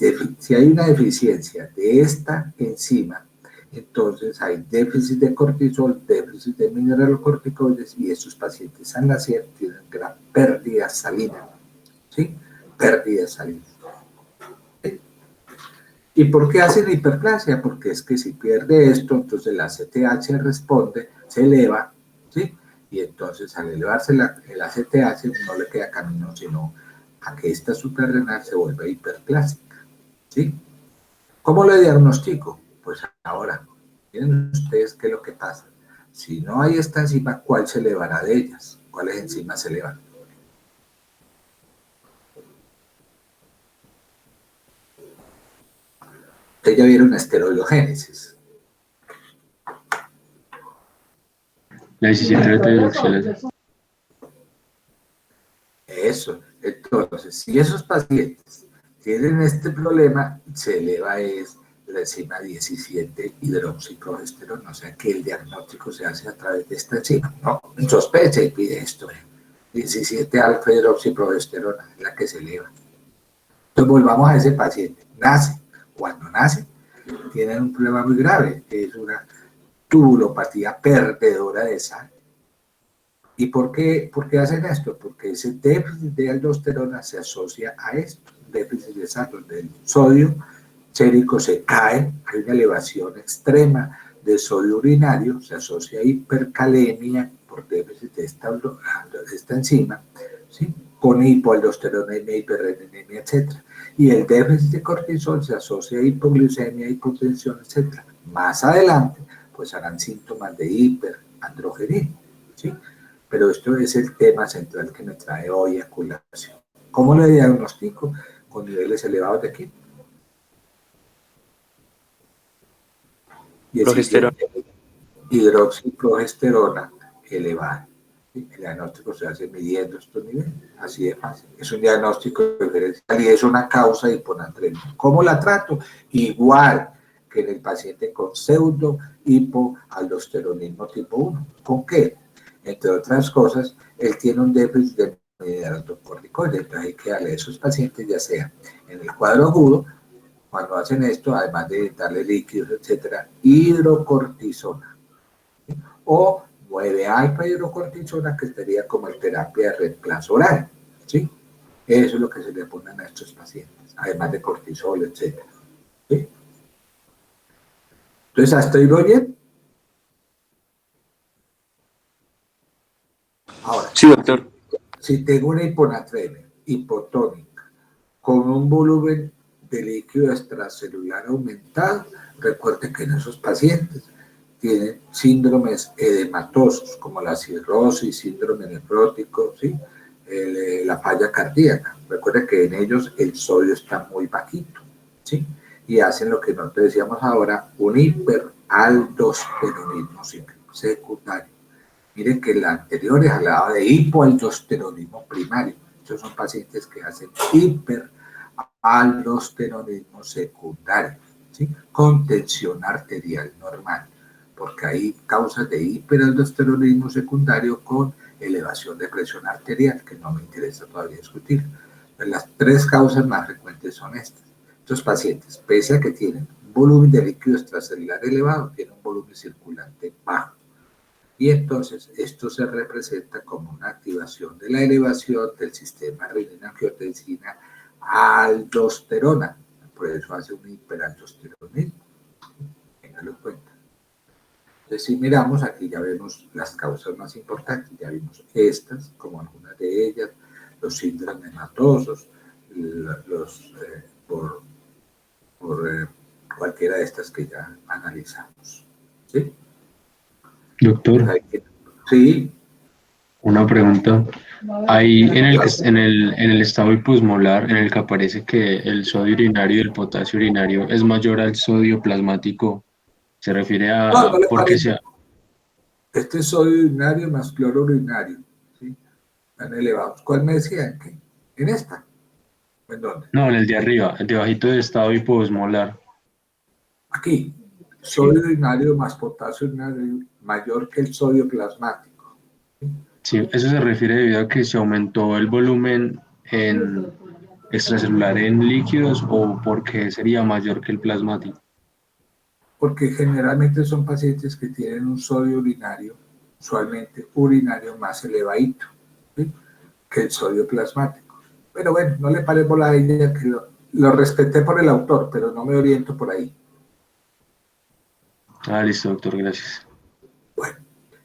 hay una deficiencia de esta enzima, entonces hay déficit de cortisol, déficit de mineralocorticoides, y estos pacientes al nacer tienen gran pérdida salina, ¿sí? Pérdida salina. ¿Y por qué hacen hiperplasia? Porque es que si pierde esto, entonces la ACTH responde, se eleva, ¿sí? Y entonces al elevarse el ACTH no le queda camino sino a que esta suprarrenal se vuelva hiperplásica, ¿sí? ¿Cómo lo diagnostico? Pues ahora, miren ustedes qué es lo que pasa. Si no hay esta enzima, ¿cuál se elevará de ellas? ¿Cuáles enzimas se elevan? Ustedes ya vieron esteroidogénesis. La 17-beta hidroxilasa. Eso. Entonces, si esos pacientes tienen este problema, se eleva la enzima 17 hidroxiprogesterona, o sea que el diagnóstico se hace a través de esta enzima. No, sospecha y pide esto. 17 alfa hidroxiprogesterona es la que se eleva. Entonces volvamos a ese paciente. Nace. Cuando nace, tienen un problema muy grave, que es una tubulopatía perdedora de sangre. ¿Y por qué hacen esto? Porque ese déficit de aldosterona se asocia a esto, déficit de sangre, donde el sodio sérico se cae, hay una elevación extrema de sodio urinario, se asocia a hipercalemia por déficit de esta enzima, ¿sí? Con hipoaldosteronemia, hiperreninemia, etc. Y el déficit de cortisol se asocia a hipoglucemia, hipotensión, etc. Más adelante, pues harán síntomas de hiperandrogenismo, ¿sí? Pero esto es el tema central que me trae hoy a colación. ¿Cómo lo diagnostico? Con niveles elevados de qué? Y el Progesterona. siguiente, hidroxiprogesterona elevada. ¿Sí? El diagnóstico se hace midiendo estos niveles, así de fácil. Es un diagnóstico diferencial y es una causa de hiponatremia. ¿Cómo la trato? Igual que en el paciente con pseudo hipoaldosteronismo tipo 1. ¿Con qué? Entre otras cosas, él tiene un déficit de mineralocorticoides, entonces hay que darle a esos pacientes, ya sea en el cuadro agudo, cuando hacen esto, además de darle líquidos, etcétera, hidrocortisona. O 9-alfa hidrocortisona, que sería como el terapia de reemplazo oral. ¿Sí? Eso es lo que se le ponen a estos pacientes, además de cortisol, etcétera. ¿Sí? Entonces, ¿hasta ahí voy bien? Ahora, Sí, doctor. si tengo una hiponatremia hipotónica con un volumen de líquido extracelular aumentado, recuerden que en esos pacientes tienen síndromes edematosos como la cirrosis, síndrome nefrótico, ¿sí? La falla cardíaca. Recuerden que en ellos el sodio está muy bajito, ¿sí? Y hacen lo que nosotros decíamos ahora, un hiperaldosteronismo secundario. Miren que la anterior hablaba de hipoaldosteronismo primario. Estos son pacientes que hacen hiperaldosteronismo secundario, ¿sí? Con tensión arterial normal, porque hay causas de hiperaldosteronismo secundario con elevación de presión arterial, que no me interesa todavía discutir. Pero las tres causas más frecuentes son estas. Estos pacientes, pese a que tienen volumen de líquido extracelular elevado, tienen un volumen circulante bajo. Y entonces esto se representa como una activación de la elevación del sistema renina-angiotensina aldosterona. Por eso hace un hiperaldosteronismo. Ténganlo en cuenta. Entonces, si miramos aquí, ya vemos las causas más importantes. Ya vimos estas, como algunas de ellas, los síndromes hematosos, por cualquiera de estas que ya analizamos. ¿Sí? Doctor, Sí. una pregunta. Ahí en el estado hiposmolar, en el que aparece que el sodio urinario y el potasio urinario es mayor al sodio plasmático, se refiere No, a no le porque parece. sea. Este es sodio urinario más cloro urinario, ¿sí? Están elevados. ¿Cuál me decían? ¿Qué? ¿En esta? ¿En dónde? No, en el de arriba, el de bajito del estado hiposmolar. Aquí. Sí, Sodio urinario más potasio urinario mayor que el sodio plasmático. sí, eso se refiere debido a que se aumentó el volumen en extracelular en líquidos o porque sería mayor que el plasmático. Porque generalmente son pacientes que tienen un sodio urinario, usualmente urinario más elevadito, ¿sí? Que el sodio plasmático. Pero bueno, no le paré bola a ella, que lo respeté por el autor, pero no me oriento por ahí. Ah, listo, doctor, gracias. Bueno,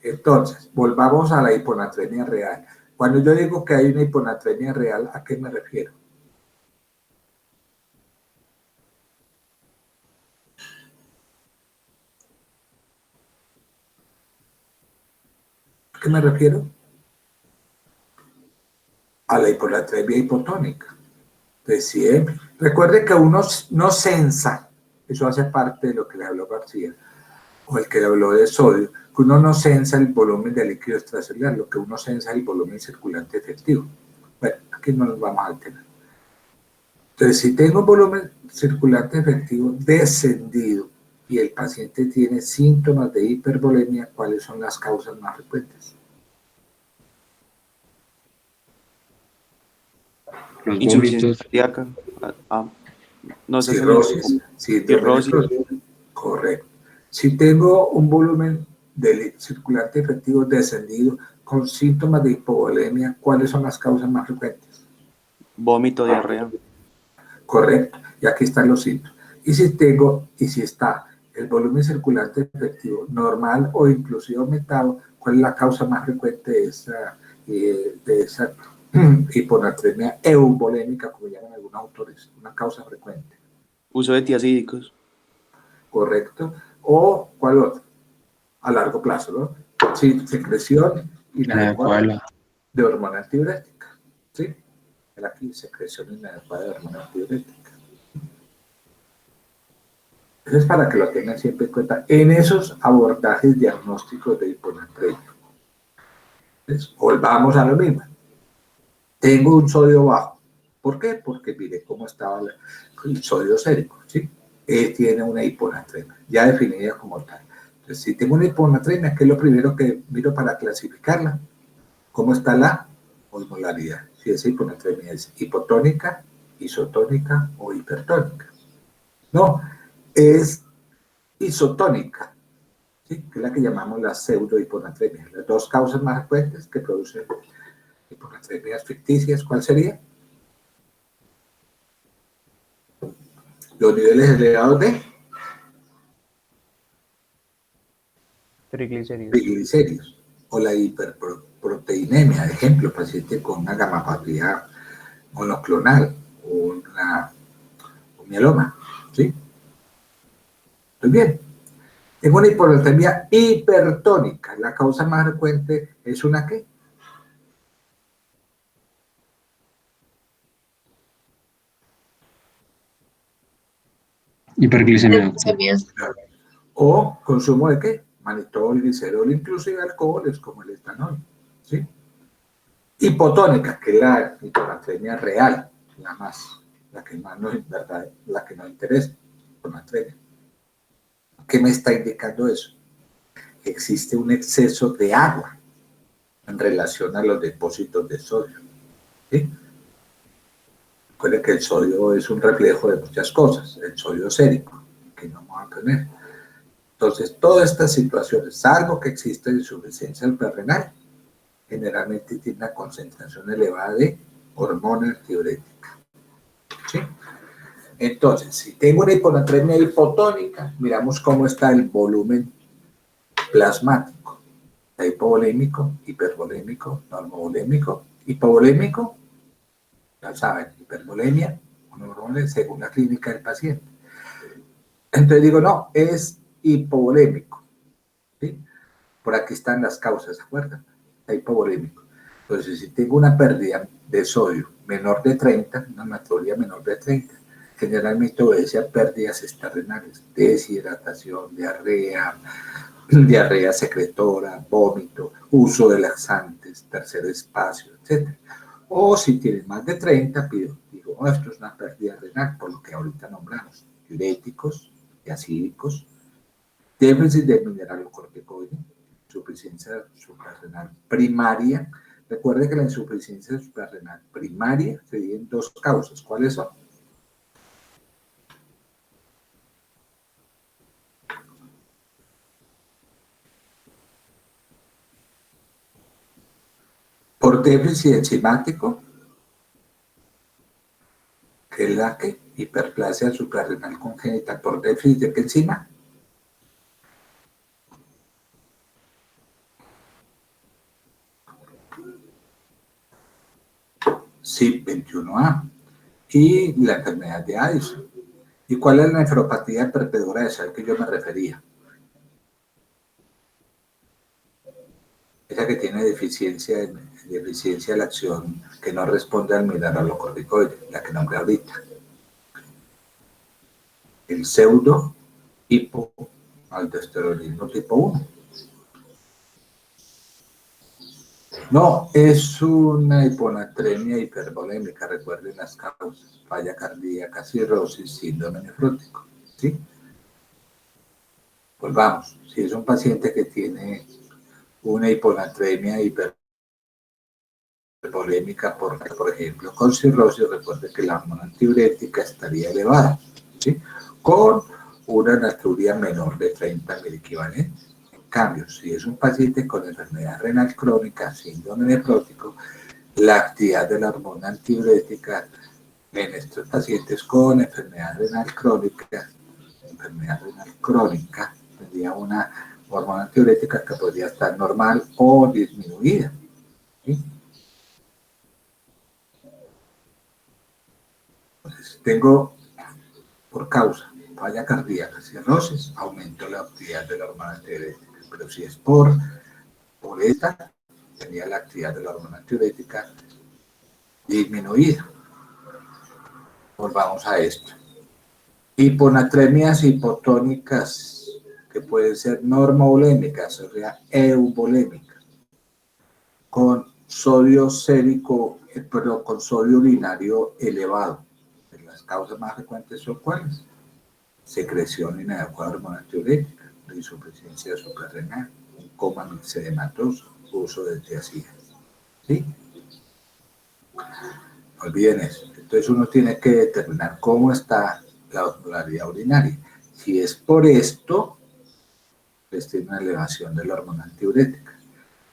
entonces, volvamos a la hiponatremia real. Cuando yo digo que hay una hiponatremia real, ¿a qué me refiero? ¿A qué me refiero? A la hiponatremia hipotónica. De siempre. Recuerde que uno no sensa, eso hace parte de lo que le habló García, o el que le habló de sodio, que uno no sensa el volumen de líquido extracelular, lo que uno sensa es el volumen circulante efectivo. Bueno, aquí no nos vamos a alterar. Entonces, si tengo un volumen circulante efectivo descendido y el paciente tiene síntomas de hipervolemia, ¿cuáles son las causas más frecuentes? Los insuficiencia vómitos, cardíaca, ah, no sé, cirrosis, síndrome cirrosis, nefrótica. Correcto. Si tengo un volumen circulante efectivo descendido con síntomas de hipovolemia, ¿cuáles son las causas más frecuentes? vómito, diarrea, Correcto. Y aquí están los síntomas. Y si está el volumen circulante efectivo normal o inclusive aumentado, ¿cuál es la causa más frecuente de esa hiponatremia euvolémica, como llaman algunos autores? Una causa frecuente. uso de tiazídicos, ¿Correcto? ¿O cuál otro? A largo plazo, ¿no? Sí, secreción inadecuada de hormona antidiurética. ¿Sí? Aquí, secreción inadecuada de hormona antidiurética. Eso es para que lo tengan siempre en cuenta en esos abordajes diagnósticos de hiponatremia. Entonces, volvamos a lo mismo. Tengo un sodio bajo. ¿Por qué? Porque mire cómo estaba el sodio sérico, ¿sí? Tiene una hiponatremia, ya definida como tal. Entonces, si tengo una hiponatremia, ¿qué es lo primero que miro para clasificarla? ¿Cómo está la osmolaridad? Si esa hiponatremia es hipotónica, isotónica o hipertónica. No, es isotónica, ¿sí? Que es la que llamamos la pseudohiponatremia. Las dos causas más frecuentes que producen hiponatremias ficticias, ¿cuál sería? Los niveles elevados de triglicéridos o la hiperproteinemia, de ejemplo, paciente con una gamapatía monoclonal o un mieloma, ¿sí? Muy bien. Tengo una hiponatremia hipertónica. La causa más frecuente es una ¿qué? hiperglicemia. O consumo de ¿qué? Manitol, glicerol, inclusive alcoholes como el etanol, ¿sí? Hipotónica, que es la hiponatremia real, la que más nos, ¿verdad? La que nos interesa, hiponatremia. ¿Qué me está indicando eso? Existe un exceso de agua en relación a los depósitos de sodio, ¿sí? Recuerden que el sodio es un reflejo de muchas cosas, el sodio sérico, que no vamos a tener. Entonces, todas estas situaciones, salvo que existe insuficiencia suprarrenal, generalmente tiene una concentración elevada de hormona antidiurética, ¿sí? Entonces, si tengo una hiponatremia hipotónica, miramos cómo está el volumen plasmático. Está hipovolémico, hipervolémico, normovolémico, hipovolémico, ya saben, hipervolemia, según la clínica del paciente. Entonces digo, no, es hipovolémico, ¿sí? Por aquí están las causas, ¿se acuerdan? Está hipovolémico. Entonces, si tengo una pérdida de sodio menor de 30, una hematuria menor de 30, generalmente obedece a pérdidas extrarrenales, deshidratación, diarrea, diarrea secretora, vómito, uso de laxantes, tercer espacio, etc. O si tienes más de 30, digo, oh, esto es una pérdida renal, por lo que ahorita nombramos, diuréticos, acídicos, déficit de mineralocorticoide, insuficiencia suprarrenal primaria. Recuerde que la insuficiencia suprarrenal primaria se divide en dos causas. ¿Cuáles son? Por déficit enzimático, que es la que hiperplasia suprarrenal congénita, por déficit de qué enzima. CYP21A y la enfermedad de Addison. ¿Y cuál es la nefropatía perdedora de sal que yo me refería? Esa que tiene deficiencia de la acción que no responde al mineralocorticoide, la que nombré ahorita. El pseudo hipoaldosteronismo tipo 1. No, es una hiponatremia hipervolémica, recuerden las causas, falla cardíaca, cirrosis, síndrome nefrótico, ¿sí? Volvamos, si es un paciente que tiene una hiponatremia polémica porque, por ejemplo, con cirrosis, recuerde que la hormona antidiurética estaría elevada, ¿sí? Con una natriuria menor de 30 miliequivalentes. En cambio, si es un paciente con enfermedad renal crónica, síndrome nefrótico, la actividad de la hormona antidiurética en estos pacientes con enfermedad renal crónica, tendría una hormona antidiurética que podría estar normal o disminuida, ¿sí? Entonces, tengo por causa falla cardíaca, cirrosis, aumento la actividad de la hormona antidiurética. Pero si es por esta, tenía la actividad de la hormona antidiurética disminuida. Volvamos a esto. Hiponatremias hipotónicas que pueden ser normovolémicas, o sea, euvolémicas, con sodio sérico, pero con sodio urinario elevado. Las causas más frecuentes son ¿cuáles? Secreción inadecuada de hormona antidiurética, insuficiencia suprarrenal, un coma mixedematoso, uso de tiazidas. ¿Sí? No olviden eso. Entonces uno tiene que determinar cómo está la osmolaridad urinaria. Si es por esto, pues tiene una elevación de la hormona antidiurética.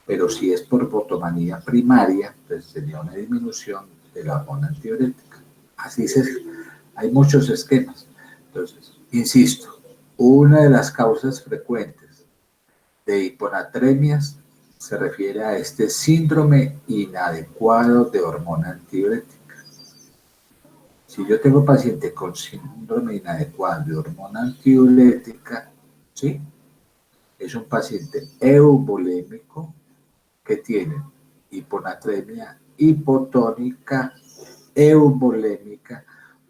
Pero si es por botomanía primaria, pues sería una disminución de la hormona antidiurética. Así hay muchos esquemas. Entonces, insisto, una de las causas frecuentes de hiponatremias se refiere a este síndrome inadecuado de hormona antidiurética. Si yo tengo paciente con síndrome inadecuado de hormona antidiurética, ¿sí? Es un paciente euvolémico que tiene hiponatremia hipotónica euvolémica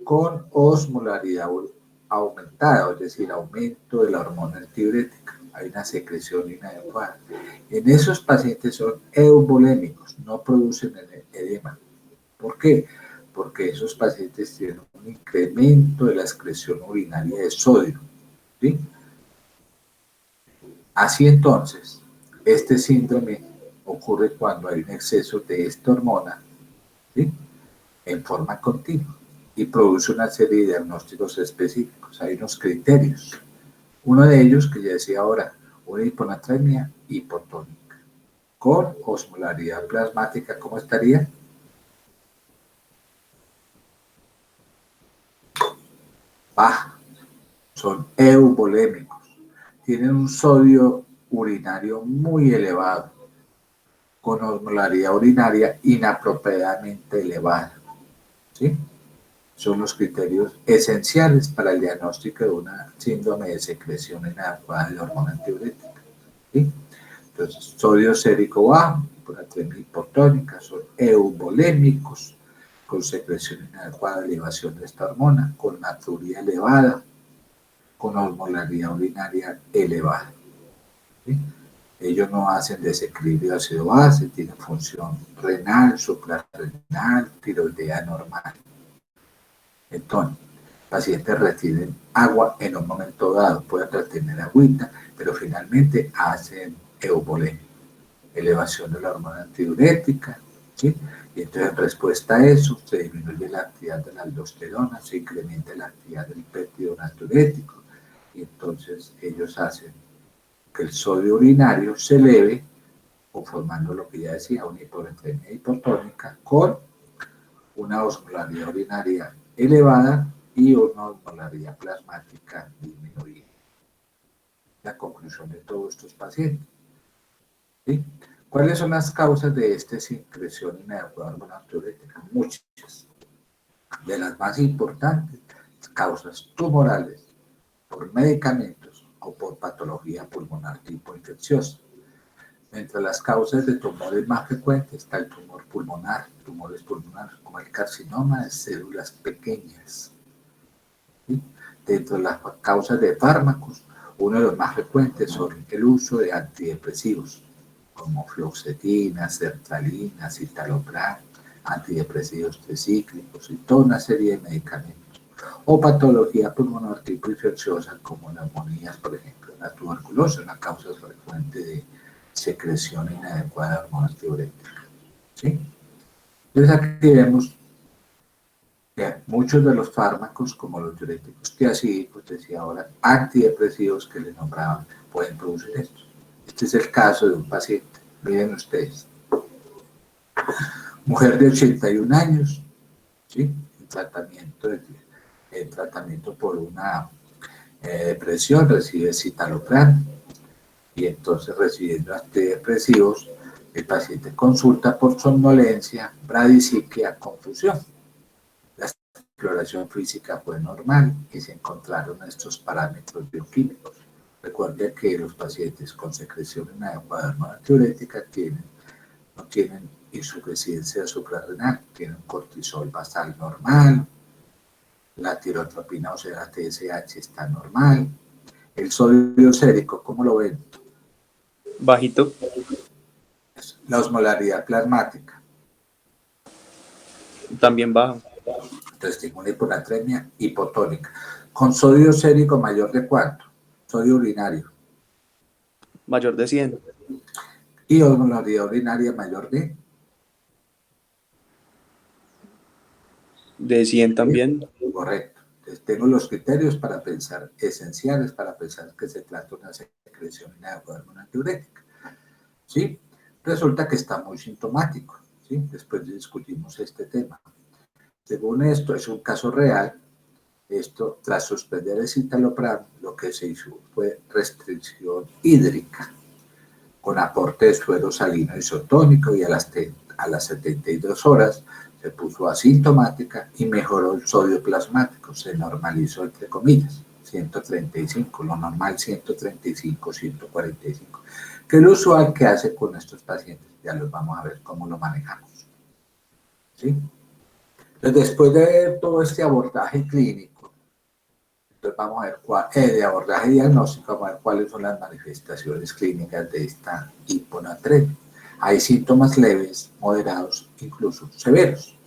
con osmolaridad aumentada, es decir, aumento de la hormona antidiurética. Hay una secreción inadecuada. En esos pacientes son euvolémicos, no producen edema. ¿Por qué? Porque esos pacientes tienen un incremento de la excreción urinaria de sodio, ¿sí? Así entonces, este síndrome ocurre cuando hay un exceso de esta hormona, ¿sí? En forma continua y produce una serie de diagnósticos específicos. Hay unos criterios. Uno de ellos, que ya decía ahora, una hiponatremia hipotónica con osmolaridad plasmática, ¿cómo estaría? Baja. Son euvolémicos. Tienen un sodio urinario muy elevado, con osmolaridad urinaria inapropiadamente elevada, ¿sí? Son los criterios esenciales para el diagnóstico de una síndrome de secreción inadecuada de la hormona antidiurética, ¿sí? Entonces, sodio sérico bajo, hiponatremia hipotónica, son euvolémicos, con secreción inadecuada, elevación de esta hormona, con natriuria elevada, con osmolaridad urinaria elevada, ¿sí? Ellos no hacen desequilibrio de ácido-base, tienen función renal, suprarrenal, tiroidea normal. Entonces, pacientes retienen agua en un momento dado, pueden retener agüita, pero finalmente hacen euvolemia, elevación de la hormona antidiurética, ¿sí? Y entonces en respuesta a eso se disminuye la actividad de la aldosterona, se incrementa la actividad del péptido natriurético, y entonces ellos hacen que el sodio urinario se eleve, conformando lo que ya decía, una hiponatremia hipotónica con una osmolaridad urinaria elevada y una osmolaridad plasmática disminuida. La conclusión de todos estos pacientes, ¿sí? ¿Cuáles son las causas de esta secreción inadecuada de hormona antidiurética? Muchas. De las más importantes, causas tumorales por medicamentos o por patología pulmonar tipo infecciosa. Entre las causas de tumores más frecuentes está el tumor pulmonar, tumores pulmonares como el carcinoma de células pequeñas. ¿Sí? Dentro de las causas de fármacos, uno de los más frecuentes son el uso de antidepresivos, como fluoxetina, sertralina, citalopram, antidepresivos tricíclicos y toda una serie de medicamentos. O patología pulmonar tipo infecciosa, como neumonías, por ejemplo, la tuberculosis, una causa frecuente de secreción inadecuada de hormona antidiurética, ¿sí? Entonces aquí vemos que muchos de los fármacos, como los diuréticos tiazídicos, decía ahora, antidepresivos que le nombraban, pueden producir esto. Este es el caso de un paciente. Miren ustedes. Mujer de 81 años, ¿sí? En tratamiento por una depresión, recibe citalopram, y entonces recibiendo antidepresivos, el paciente consulta por somnolencia, bradisiquia, confusión. La exploración física fue normal y se encontraron estos parámetros bioquímicos. Recuerde que los pacientes con secreción inadecuada de hormona diurética no tienen insuficiencia suprarrenal, tienen cortisol basal normal, la tirotropina, o sea, la TSH está normal. El sodio sérico, ¿cómo lo ven? Bajito. La osmolaridad plasmática. También baja. Entonces tengo una hiponatremia hipotónica. Con sodio sérico mayor de ¿cuánto? Sodio urinario. Mayor de 100. Y osmolaridad urinaria mayor de... De 100 también. Correcto. Entonces tengo los criterios para pensar, esenciales para pensar que se trata de una secreción inadecuada de hormona diurética. ¿Sí? Resulta que está muy sintomático. ¿Sí? Después discutimos este tema. Según esto, es un caso real. Esto, tras suspender el citalopram, lo que se hizo fue restricción hídrica, con aporte de suero salino isotónico, y a las 72 horas se puso asintomática y mejoró el sodio plasmático, se normalizó entre comillas, 135, lo normal 135, 145, que es lo usual que hace con estos pacientes. Ya los vamos a ver cómo lo manejamos. ¿Sí? Entonces, después de ver todo este abordaje clínico, entonces vamos a ver de abordaje diagnóstico, vamos a ver cuáles son las manifestaciones clínicas de esta hiponatremia. Hay síntomas leves, moderados, incluso severos.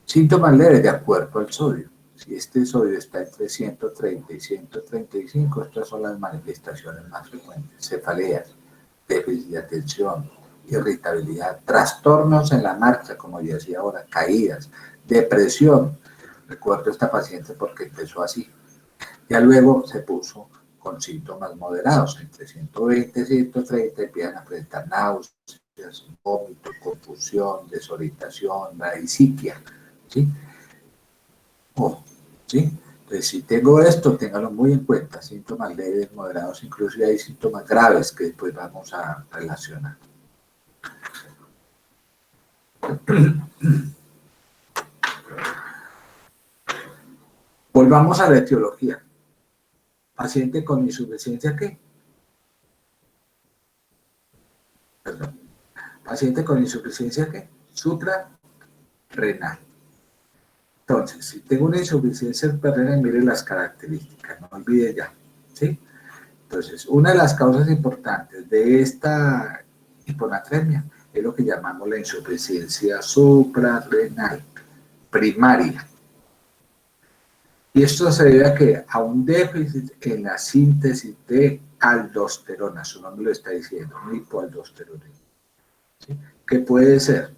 Síntomas leves de acuerdo al sodio. Si este sodio está entre 130 y 135, estas son las manifestaciones más frecuentes. Cefaleas, déficit de atención, irritabilidad, trastornos en la marcha, como yo decía ahora, caídas, depresión. Recuerdo a esta paciente porque empezó así. Ya luego se puso con síntomas moderados, entre 120 y 130, empiezan a presentar náuseas, vómito, confusión, desorientación, bradisiquia, ¿sí? ¿Sí? Entonces, si tengo esto, téngalo muy en cuenta, síntomas leves, moderados, incluso hay síntomas graves que después vamos a relacionar. Volvamos a la etiología. Paciente con insuficiencia, ¿qué? Perdón. Paciente con insuficiencia, ¿qué? Suprarrenal. Entonces, si tengo una insuficiencia suprarrenal, mire las características, no olvide ya, ¿sí? Entonces, una de las causas importantes de esta hiponatremia es lo que llamamos la insuficiencia suprarrenal primaria. Y esto se debe a que a un déficit en la síntesis de aldosterona, su nombre lo está diciendo, un hipoaldosteronismo, ¿sí? Que puede ser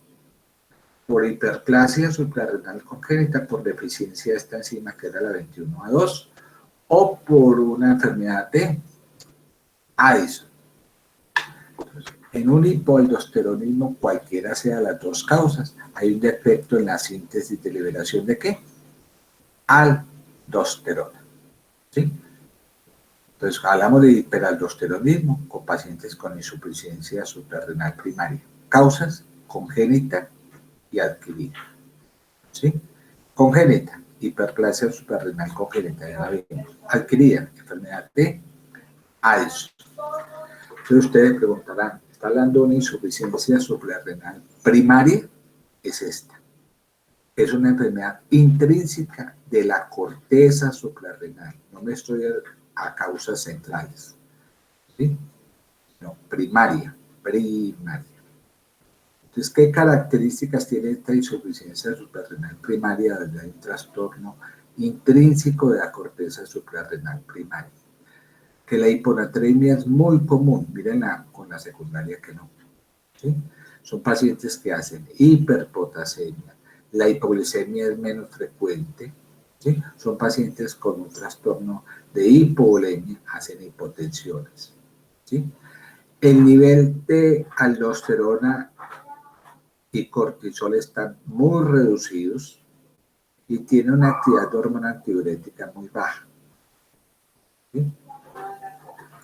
por hiperplasia suprarrenal congénita, por deficiencia de esta enzima que era la 21A2, o por una enfermedad de Addison. Entonces, en un hipoaldosteronismo, cualquiera sea las dos causas, hay un defecto en la síntesis de liberación de ¿qué? Aldosterona. ¿Sí? Entonces, hablamos de hiperaldosteronismo con pacientes con insuficiencia suprarrenal primaria. Causas: congénita y adquirida. ¿Sí? Congénita, hiperplasia suprarrenal congénita, ya la vimos. Adquirida, enfermedad de Addison. Entonces ustedes preguntarán, ¿está hablando de una insuficiencia suprarrenal primaria? Es esta. Es una enfermedad intrínseca de la corteza suprarrenal. No me estoy a causas centrales. ¿Sí? No, primaria. Entonces, ¿qué características tiene esta insuficiencia suprarrenal primaria donde hay un trastorno intrínseco de la corteza suprarrenal primaria? Que la hiponatremia es muy común, mírenla con la secundaria que no. ¿Sí? son pacientes que hacen hiperpotasemia, la hipoglicemia es menos frecuente, ¿sí? Son pacientes con un trastorno de hipovolemia, hacen hipotensiones, ¿sí? El nivel de aldosterona y cortisol están muy reducidos y tiene una actividad de hormona antidiurética muy baja, ¿sí?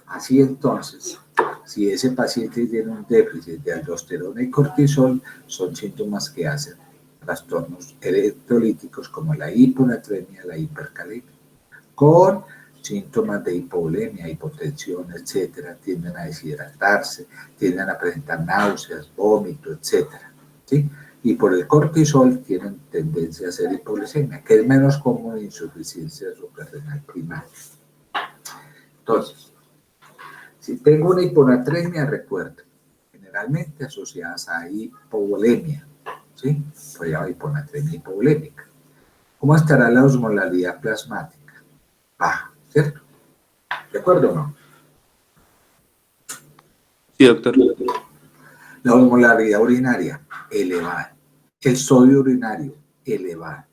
Así entonces, si ese paciente tiene un déficit de aldosterona y cortisol, son síntomas que hacen trastornos electrolíticos como la hiponatremia, la hipercalemia, con síntomas de hipovolemia, hipotensión, etcétera, tienden a deshidratarse, tienden a presentar náuseas, vómito, etcétera, ¿sí? Y por el cortisol tienen tendencia a hacer hipoglicemia, que es menos común en insuficiencia suprarrenal primaria. Entonces, si tengo una hiponatremia, recuerdo, generalmente asociadas a hipovolemia, ¿sí? Por llama hiponatremia hipovolémica. ¿Cómo estará la osmolaridad plasmática? Baja, ¿cierto? ¿De acuerdo o no? Sí, doctor. La osmolaridad urinaria, elevada. El sodio urinario, elevado,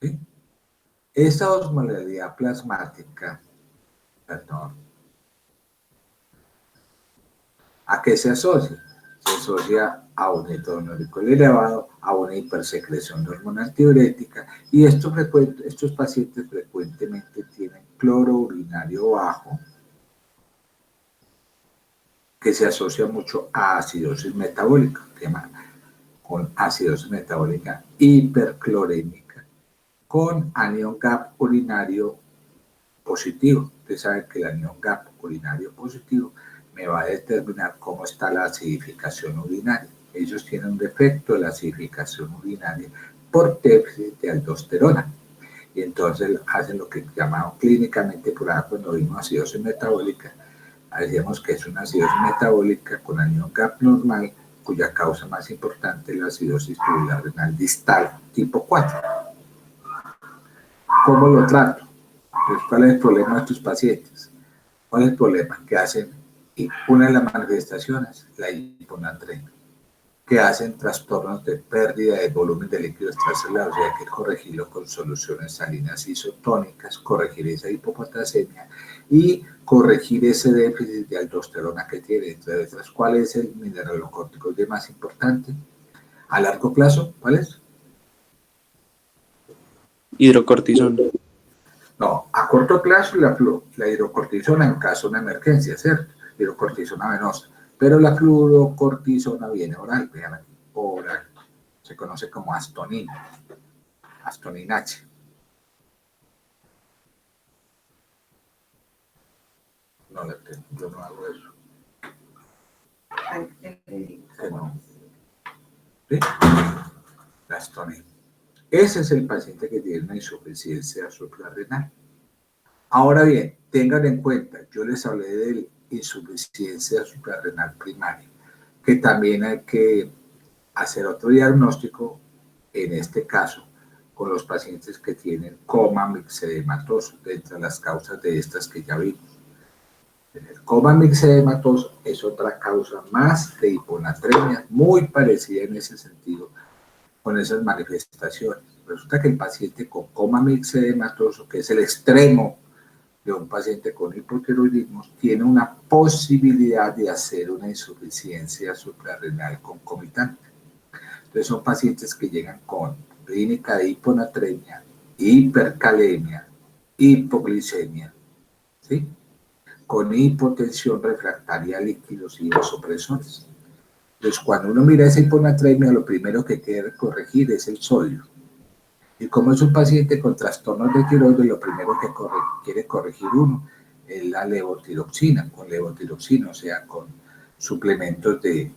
¿sí? Esa osmolaridad plasmática, perdón, ¿a qué se asocia? Se asocia a un etonórico elevado, a una hipersecreción de hormona antidiurética, y estos pacientes frecuentemente tienen cloro urinario bajo, que se asocia mucho a acidosis metabólica, que se llama con acidosis metabólica hiperclorémica, con anión GAP urinario positivo. Ustedes saben que el anión GAP urinario positivo me va a determinar cómo está la acidificación urinaria. Ellos tienen un defecto de la acidificación urinaria por déficit de aldosterona. Y entonces hacen lo que llamamos clínicamente por ahí cuando vimos acidosis metabólica. Decíamos que es una acidosis metabólica con anión GAP normal, cuya causa más importante es la acidosis tubular renal distal tipo 4. ¿Cómo lo trato? Pues, ¿cuál es el problema de estos pacientes? ¿Cuál es el problema? Que hacen, y una de las manifestaciones, la hiponatremia, que hacen trastornos de pérdida de volumen de líquido extracelular, o sea, hay que corregirlo con soluciones salinas isotónicas, corregir esa hipopotasemia y corregir ese déficit de aldosterona que tiene, entre otras, ¿cuál es el mineralocorticoide más importante? A largo plazo, ¿cuál es? Hidrocortisona. No, a corto plazo la hidrocortisona en caso de una emergencia, ¿cierto? Hidrocortisona venosa. Pero la fluorocortisona viene oral, vean aquí, oral. Se conoce como astonina, astonina H. No la tengo, yo no hago eso. Que no. ¿Sí? La astonina. Ese es el paciente que tiene una insuficiencia suprarrenal. Ahora bien, tengan en cuenta, yo les hablé de insuficiencia suprarrenal primaria, que también hay que hacer otro diagnóstico, en este caso, con los pacientes que tienen coma mixedematoso, dentro de las causas de estas que ya vimos. El coma mixedematoso es otra causa más de hiponatremia, muy parecida en ese sentido, con esas manifestaciones. Resulta que el paciente con coma mixedematoso, que es el extremo de un paciente con hipotiroidismo, tiene una posibilidad de hacer una insuficiencia suprarrenal concomitante. Entonces son pacientes que llegan con clínica de hiponatremia, hipercalemia, hipoglicemia, ¿sí? Con hipotensión refractaria a líquidos y vasopresores. Entonces cuando uno mira esa hiponatremia, lo primero que quiere corregir es el sodio. Y como es un paciente con trastornos de tiroides, lo primero que quiere corregir uno es la levotiroxina, con levotiroxina, o sea, con suplementos de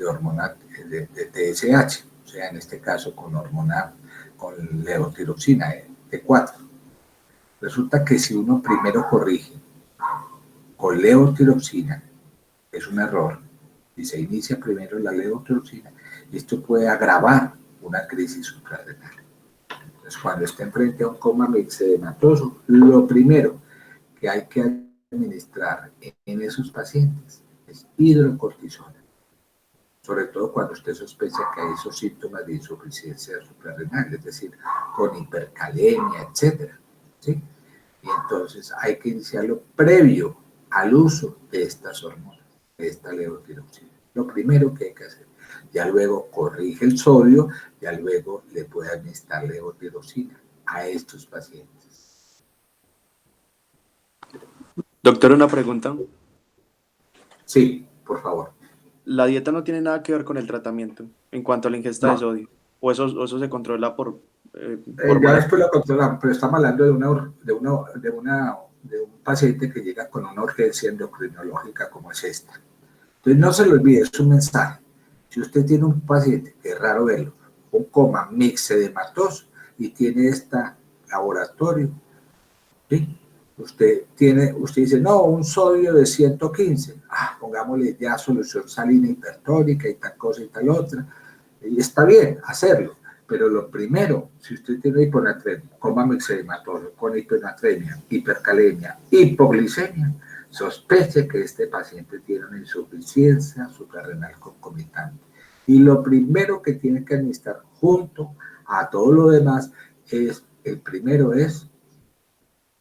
hormona de TSH, o sea, en este caso con hormona, con levotiroxina, T4. Resulta que si uno primero corrige con levotiroxina, es un error, y se inicia primero la levotiroxina, esto puede agravar una crisis suprarrenal. Entonces, cuando estén frente a un coma mixedematoso, lo primero que hay que administrar en esos pacientes es hidrocortisona. sobre todo cuando usted sospecha que hay esos síntomas de insuficiencia suprarrenal, es decir, con hipercalemia, etcétera, ¿sí? Y entonces hay que iniciarlo previo al uso de estas hormonas, de esta levotiroxina. Lo primero que hay que hacer. Ya luego corrige el sodio, ya luego le puede administrar levotiroxina a estos pacientes. Doctor, una pregunta. Sí, por favor. La dieta no tiene nada que ver con el tratamiento en cuanto a la ingesta de sodio. O eso se controla por Ya después lo controlamos, pero estamos hablando de un paciente que llega con una urgencia endocrinológica como es esta. Entonces no se le olvide, es un mensaje. Si usted tiene un paciente, que es raro verlo, un coma mixedematoso y tiene este laboratorio, ¿sí? Usted dice, no, un sodio de 115, pongámosle ya solución salina hipertónica y tal cosa y tal otra, y está bien hacerlo, pero lo primero, si usted tiene hiponatremia, coma mixedematoso, con hiponatremia, hipercalemia, hipoglicemia, sospeche que este paciente tiene una insuficiencia suprarrenal concomitante. Y lo primero que tiene que administrar junto a todo lo demás el primero es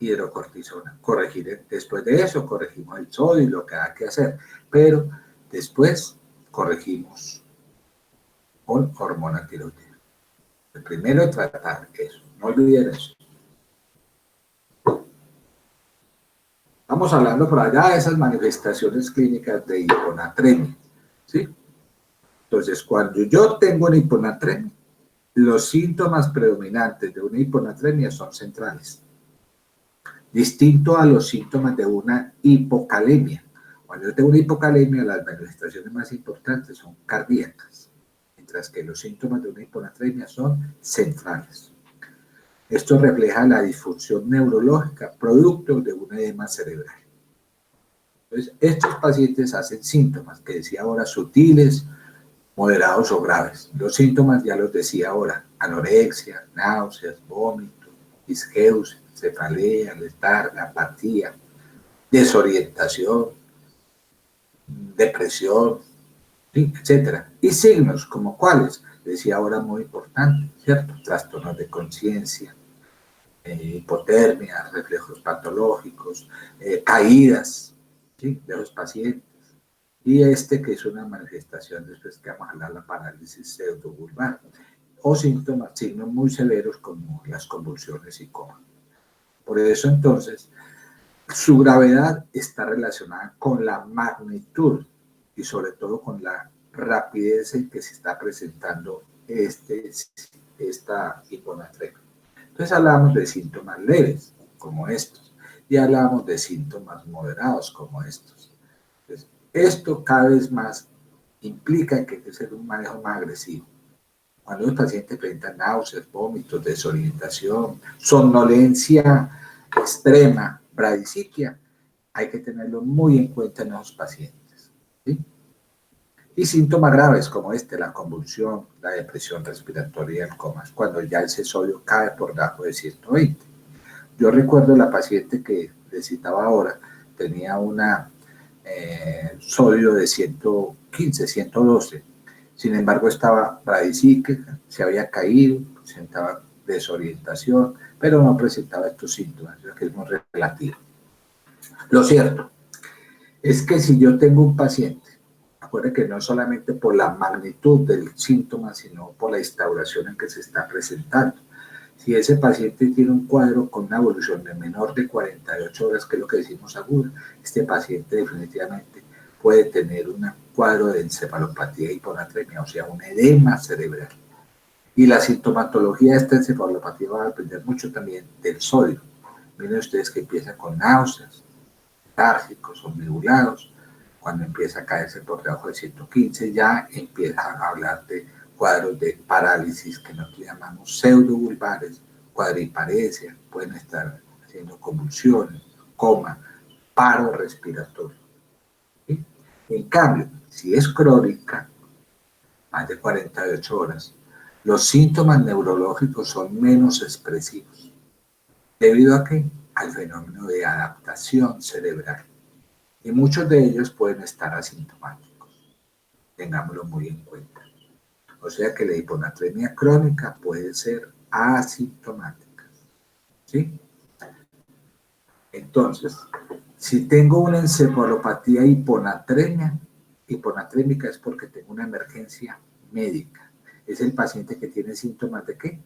hidrocortisona. Corregir, después de eso corregimos el sodio y lo que hay que hacer, pero después corregimos con hormona tiroidea. El primero es tratar eso, no olviden eso. Estamos hablando por allá de esas manifestaciones clínicas de hiponatremia, ¿sí? Entonces, cuando yo tengo una hiponatremia, los síntomas predominantes de una hiponatremia son centrales, distinto a los síntomas de una hipocalemia. Cuando yo tengo una hipocalemia, las manifestaciones más importantes son cardíacas, mientras que los síntomas de una hiponatremia son centrales. Esto refleja la disfunción neurológica producto de un edema cerebral. Entonces, estos pacientes hacen síntomas, que decía ahora, sutiles, moderados o graves. Los síntomas ya los decía ahora, anorexia, náuseas, vómito, disgeusia, cefalea, letargia, apatía, desorientación, depresión, etc. Y signos como cuáles, decía ahora muy importante, ¿cierto? Trastornos de conciencia, hipotermia, reflejos patológicos, caídas, ¿sí? De los pacientes. Y que es una manifestación, después que vamos a hablar, la parálisis pseudobulbar, o signos muy severos como las convulsiones y coma. Por eso entonces, su gravedad está relacionada con la magnitud y sobre todo con la rapidez en que se está presentando esta hiponatremia. Entonces hablamos de síntomas leves, como estos, y hablamos de síntomas moderados, como estos. Entonces, esto cada vez más implica que hay que hacer un manejo más agresivo. Cuando los pacientes presentan náuseas, vómitos, desorientación, somnolencia extrema, bradiciquia, hay que tenerlo muy en cuenta en esos pacientes, ¿sí? Y síntomas graves como la convulsión, la depresión respiratoria, el coma, cuando ya ese sodio cae por debajo de 120. Yo recuerdo la paciente que le citaba ahora, tenía una sodio de 115, 112, sin embargo estaba bradicíquica, se había caído, presentaba desorientación, pero no presentaba estos síntomas, que es muy relativo. Lo cierto es que si yo tengo un paciente, acuérdense que no solamente por la magnitud del síntoma, sino por la instauración en que se está presentando. Si ese paciente tiene un cuadro con una evolución de menor de 48 horas, que es lo que decimos aguda, este paciente definitivamente puede tener un cuadro de encefalopatía e hiponatremia, o sea, un edema cerebral. Y la sintomatología de esta encefalopatía va a depender mucho también del sodio. Miren ustedes que empieza con náuseas, letárgicos, omnibulados. Cuando empieza a caerse por debajo de 115, ya empiezan a hablar de cuadros de parálisis que nosotros llamamos pseudobulbares, cuadriparesia, pueden estar haciendo convulsiones, coma, paro respiratorio. ¿Sí? En cambio, si es crónica, más de 48 horas, los síntomas neurológicos son menos expresivos. ¿Debido a qué? Al fenómeno de adaptación cerebral. Y muchos de ellos pueden estar asintomáticos. tengámoslo muy en cuenta. O sea que la hiponatremia crónica puede ser asintomática, ¿sí? Entonces, si tengo una encefalopatía hiponatrémica es porque tengo una emergencia médica. Es el paciente que tiene síntomas de ¿qué?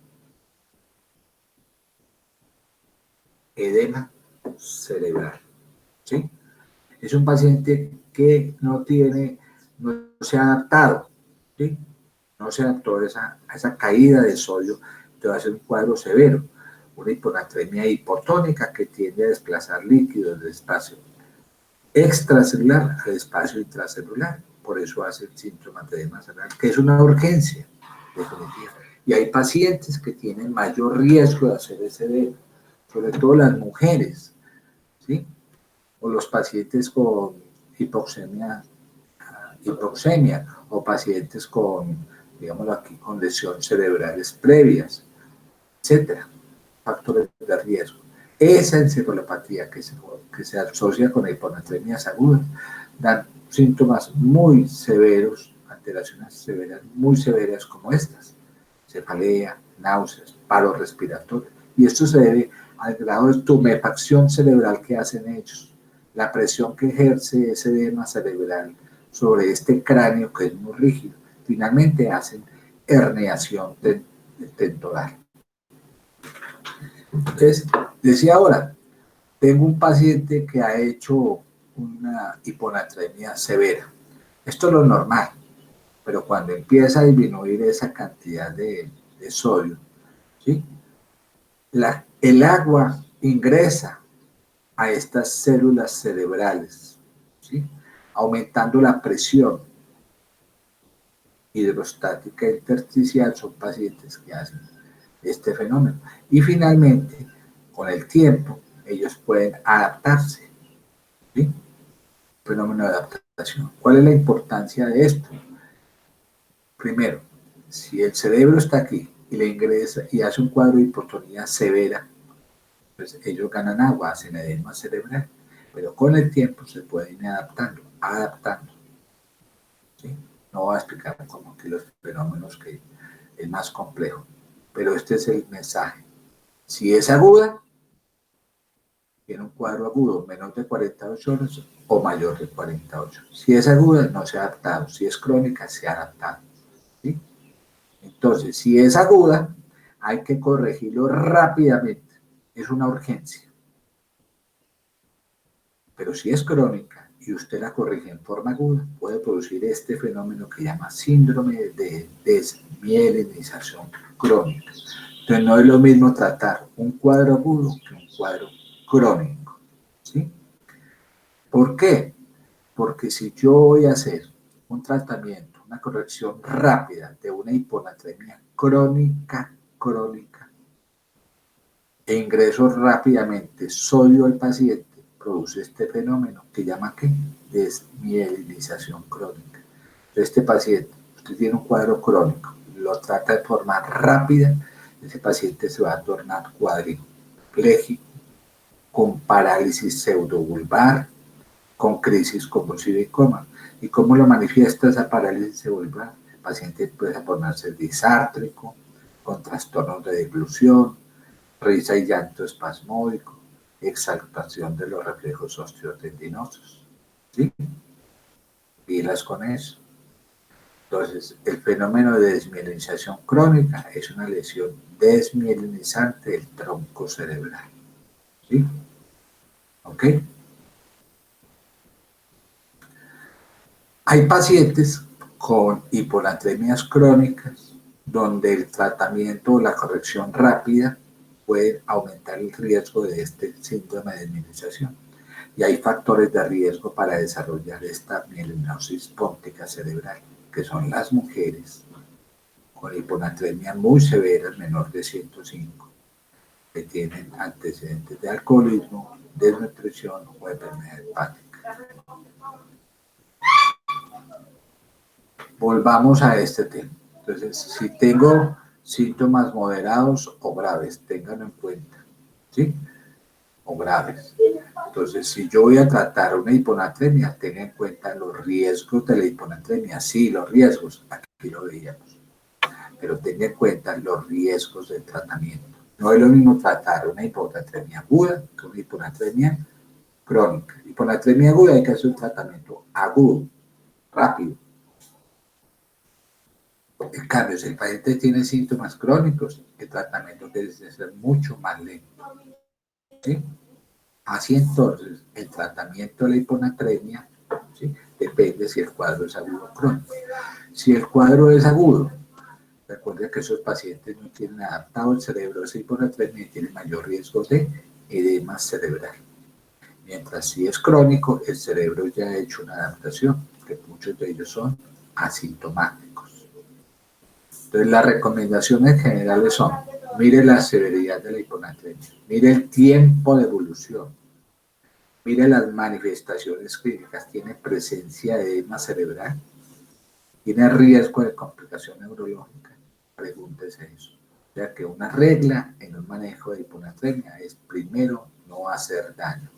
Edema cerebral, ¿sí? Es un paciente que no se ha adaptado, ¿sí? No se adaptó a esa caída de sodio, te va a hacer un cuadro severo, una hiponatremia hipotónica que tiende a desplazar líquidos del espacio extracelular al espacio intracelular. Por eso hace síntomas de edema cerebral, que es una urgencia definitiva. Y hay pacientes que tienen mayor riesgo de hacer ese edema, sobre todo las mujeres, ¿sí? O los pacientes con hipoxemia o pacientes con, digámoslo aquí, con lesiones cerebrales previas, etcétera, factores de riesgo. Esa encefalopatía que se asocia con hiponatremias agudas dan síntomas muy severos, alteraciones severas, muy severas como estas, cefalea, náuseas, paro respiratorio, y esto se debe al grado de tumefacción cerebral que hacen ellos, la presión que ejerce ese edema cerebral sobre este cráneo que es muy rígido. Finalmente hacen herniación temporal. Entonces, decía ahora, tengo un paciente que ha hecho una hiponatremia severa. Esto es lo normal, pero cuando empieza a disminuir esa cantidad de sodio, ¿sí? El agua ingresa a estas células cerebrales, ¿sí? Aumentando la presión hidrostática intersticial. Son pacientes que hacen este fenómeno. Y finalmente, con el tiempo, ellos pueden adaptarse, ¿sí? Fenómeno de adaptación. ¿Cuál es la importancia de esto? Primero, si el cerebro está aquí y le ingresa y hace un cuadro de hipotonía severa, pues ellos ganan agua, hacen edema cerebral, pero con el tiempo se pueden ir adaptando, ¿sí? No voy a explicar como que los fenómenos que es más complejo, pero este es el mensaje. Si es aguda, tiene un cuadro agudo menor de 48 horas o mayor de 48. Si es aguda, no se ha adaptado. Si es crónica, se ha adaptado, ¿sí? Entonces, si es aguda, hay que corregirlo rápidamente. Es una urgencia. Pero si es crónica y usted la corrige en forma aguda, puede producir este fenómeno que llama síndrome de desmielinización crónica. Entonces, no es lo mismo tratar un cuadro agudo que un cuadro crónico, ¿sí? ¿Por qué? Porque si yo voy a hacer un tratamiento, una corrección rápida de una hiponatremia crónica, e ingreso rápidamente sodio al paciente, produce este fenómeno que llama ¿qué? Desmielinización crónica. Este paciente, usted tiene un cuadro crónico, lo trata de forma rápida, ese paciente se va a tornar cuadripléjico, con parálisis pseudovulvar, con crisis convulsiva y coma. ¿Y cómo lo manifiesta esa parálisis pseudovulvar? El paciente puede ponerse disártrico, con trastornos de deglución, risa y llanto espasmódico, exaltación de los reflejos osteotendinosos, ¿sí? Pilas con eso. Entonces, el fenómeno de desmielinización crónica es una lesión desmielinizante del tronco cerebral, ¿sí? ¿Ok? Hay pacientes con hiponatremias crónicas donde el tratamiento o la corrección rápida puede aumentar el riesgo de este síndrome de desmielinización. Y hay factores de riesgo para desarrollar esta mielinosis póntica cerebral, que son las mujeres con hiponatremia muy severas, menor de 105, que tienen antecedentes de alcoholismo, desnutrición o enfermedad hepática. Volvamos a este tema. Entonces, si tengo síntomas moderados o graves, ténganlo en cuenta, ¿sí? o graves. Entonces, si yo voy a tratar una hiponatremia, ten en cuenta los riesgos de la hiponatremia. Sí, los riesgos, aquí lo veíamos, pero ten en cuenta los riesgos del tratamiento. No es lo mismo tratar una hiponatremia aguda que una hiponatremia crónica. Hiponatremia aguda hay que hacer un tratamiento agudo, rápido. En cambio, si el paciente tiene síntomas crónicos, el tratamiento debe ser mucho más lento. ¿Sí? Así entonces, el tratamiento de la hiponatremia, ¿sí?, depende si el cuadro es agudo o crónico. Si el cuadro es agudo, recuerden que esos pacientes no tienen adaptado el cerebro a esa hiponatremia y tienen mayor riesgo de edema cerebral. Mientras si es crónico, el cerebro ya ha hecho una adaptación, que muchos de ellos son asintomáticos. Entonces, las recomendaciones generales son: mire la severidad de la hiponatremia, mire el tiempo de evolución, mire las manifestaciones clínicas, tiene presencia de edema cerebral, tiene riesgo de complicación neurológica, pregúntese eso. O sea que una regla en un manejo de hiponatremia es primero no hacer daño.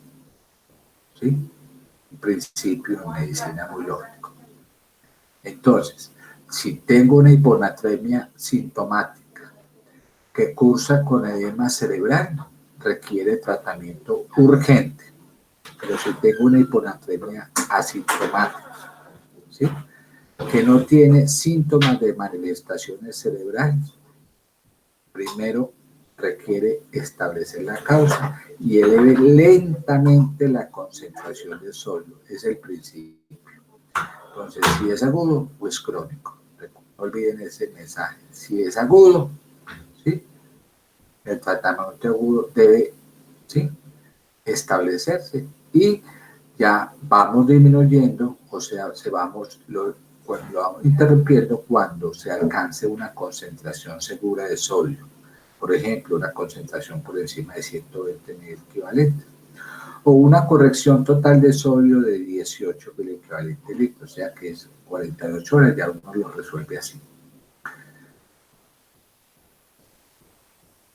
¿Sí? Un principio en medicina muy lógico. Entonces, si tengo una hiponatremia sintomática que cursa con edema cerebral, requiere tratamiento urgente. Pero si tengo una hiponatremia asintomática, ¿sí?, que no tiene síntomas de manifestaciones cerebrales, primero requiere establecer la causa y eleve lentamente la concentración de sodio. Es el principio. Entonces, si es agudo o es crónico. No olviden ese mensaje. Si es agudo, ¿sí?, el tratamiento agudo debe, ¿sí?, establecerse y ya vamos disminuyendo, o sea, lo vamos interrumpiendo cuando se alcance una concentración segura de sodio. Por ejemplo, una concentración por encima de 120 miliequivalentes. O una corrección total de sodio de 18 miliequivalentes litros, o sea que es 48 horas, ya uno lo resuelve así.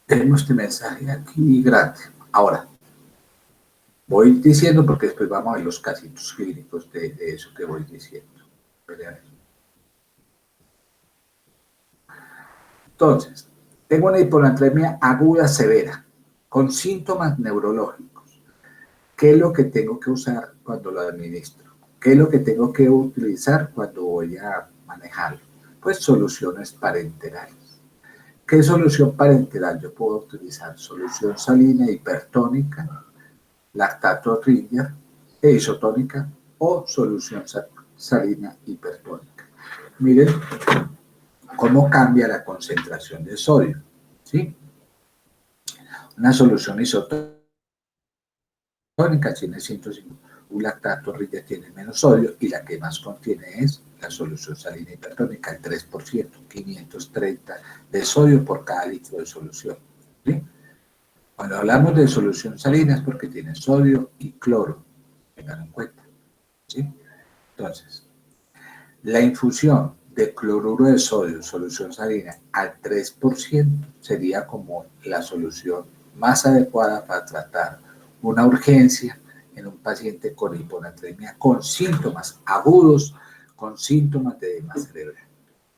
Tenemos este mensaje aquí grande. Ahora, voy diciendo porque después vamos a ver los casitos clínicos de eso que voy diciendo. Entonces, tengo una hiponatremia aguda severa con síntomas neurológicos. ¿Qué es lo que tengo que usar cuando lo administro? ¿Qué es lo que tengo que utilizar cuando voy a manejarlo? Pues soluciones parenterales. ¿Qué solución parenteral? Yo puedo utilizar solución salina hipertónica, lactato Ringer e isotónica o solución salina hipertónica. Miren cómo cambia la concentración de sodio, ¿sí? Una solución isotónica tiene 150, un lactato Ringer tiene menos sodio y la que más contiene es la solución salina hipertónica, el 3%, 530 de sodio por cada litro de solución, ¿sí? Cuando hablamos de solución salina es porque tiene sodio y cloro, tengan en cuenta, ¿sí? Entonces, la infusión de cloruro de sodio, solución salina, al 3% sería como la solución más adecuada para tratar una urgencia en un paciente con hiponatremia, con síntomas agudos, con síntomas de edema cerebral.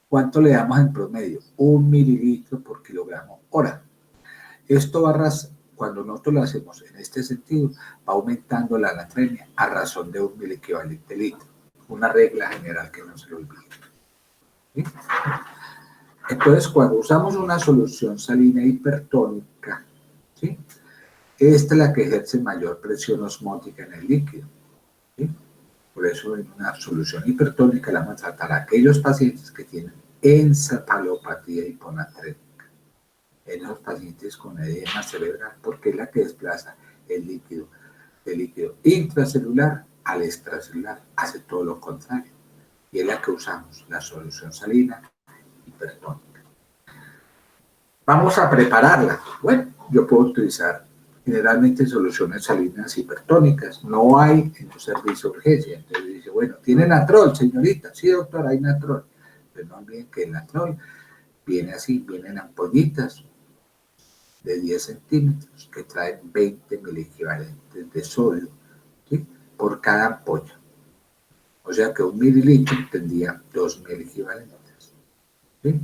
¿Cuánto le damos en promedio? 1 mililitro por kilogramo hora. Esto va cuando nosotros lo hacemos en este sentido, va aumentando la anatremia a razón de 1 miliequivalente litro. Una regla general que no se lo olvide. ¿Sí? Entonces, cuando usamos una solución salina hipertónica, ¿sí?, esta es la que ejerce mayor presión osmótica en el líquido, ¿sí? Por eso en una solución hipertónica la vamos a tratar a aquellos pacientes que tienen encefalopatía hiponatrémica, en los pacientes con edema cerebral, porque es la que desplaza el líquido intracelular al extracelular, hace todo lo contrario, y es la que usamos, la solución salina hipertónica. Vamos a prepararla. Bueno, yo puedo utilizar generalmente soluciones salinas hipertónicas, no hay en un servicio de urgencia. Entonces dice, bueno, ¿tiene natrol, señorita? Sí, doctor, hay natrol. Pero no olviden que el natrol viene así, viene en ampollitas de 10 centímetros que traen 20 miliequivalentes de sodio, ¿sí?, por cada ampolla. O sea que 1 mililitro tendría 2.000 equivalentes, ¿sí?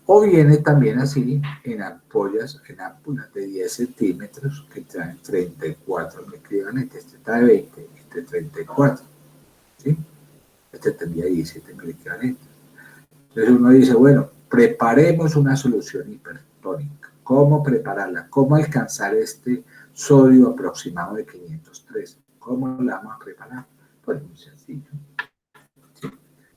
O viene también así en ampollas, en ámpulas de 10 centímetros que traen 34 equivalentes. Este trae 20, este 34, ¿sí? Este tendría 17.000 equivalentes. Entonces uno dice, bueno, preparemos una solución hipertónica. ¿Cómo prepararla? ¿Cómo alcanzar este sodio aproximado de 503? ¿Cómo la vamos a preparar? Pues muy sencillo.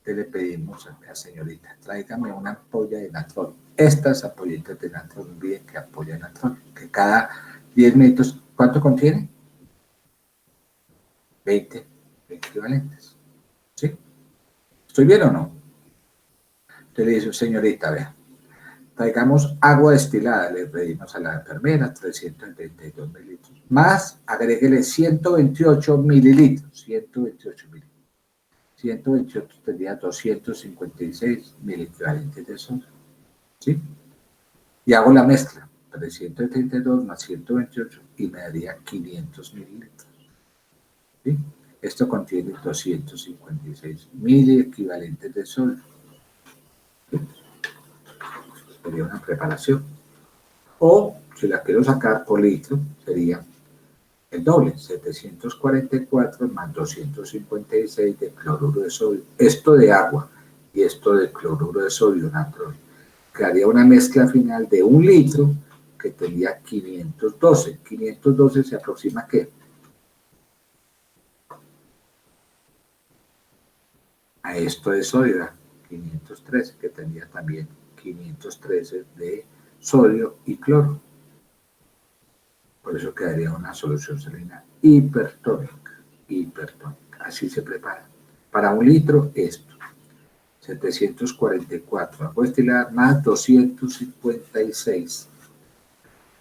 Que le pedimos a la señorita, tráigame una ampolla de natrón. Estas ampollitas de natrón, bien que ampolla de natrón, que cada 10 minutos, ¿cuánto contiene? 20 equivalentes. ¿Sí? ¿Estoy bien o no? Entonces le dice, señorita, vea, traigamos agua destilada, le pedimos a la enfermera, 332 mililitros, más agréguele 128 mililitros, 128 mililitros. 128 tendría 256 miliequivalentes de sodio, ¿sí? Y hago la mezcla, 332 más 128 y me daría 500 mililitros, ¿sí? Esto contiene 256 miliequivalentes de sodio, ¿sí? Sería una preparación. O, si la quiero sacar por litro, sería el doble, 744 más 256 de cloruro de sodio. Esto de agua y esto de cloruro de sodio natrón. Quedaría una mezcla final de 1 litro que tendría 512. 512 se aproxima ¿a qué? A esto de sodio, 513, que tendría también 513 de sodio y cloro. Por eso quedaría una solución salina hipertónica. Así se prepara. Para 1 litro, esto. 744 agua destilada más 256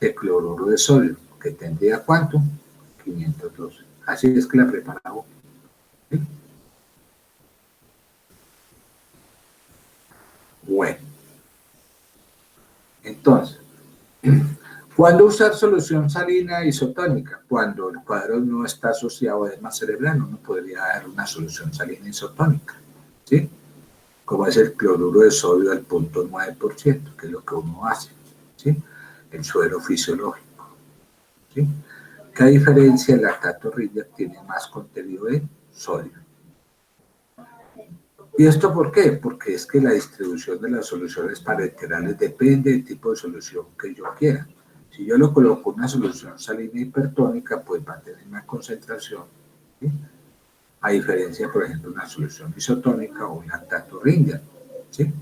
de cloruro de sodio, que tendría ¿cuánto? 512. Así es que la preparamos. ¿Sí? Bueno. Entonces, ¿cuándo usar solución salina isotónica? Cuando el cuadro no está asociado a edema cerebral, uno podría dar una solución salina isotónica, ¿sí? Como es el cloruro de sodio al 0.9%, que es lo que uno hace, ¿sí? El suero fisiológico, ¿sí? ¿Qué diferencia? El lactato Ringer tiene más contenido de sodio. ¿Y esto por qué? Porque es que la distribución de las soluciones parenterales depende del tipo de solución que yo quiera. Si yo lo coloco una solución salina hipertónica, pues va a tener más concentración, ¿sí? A diferencia, por ejemplo, una solución isotónica o un lactato Ringer, ¿sí?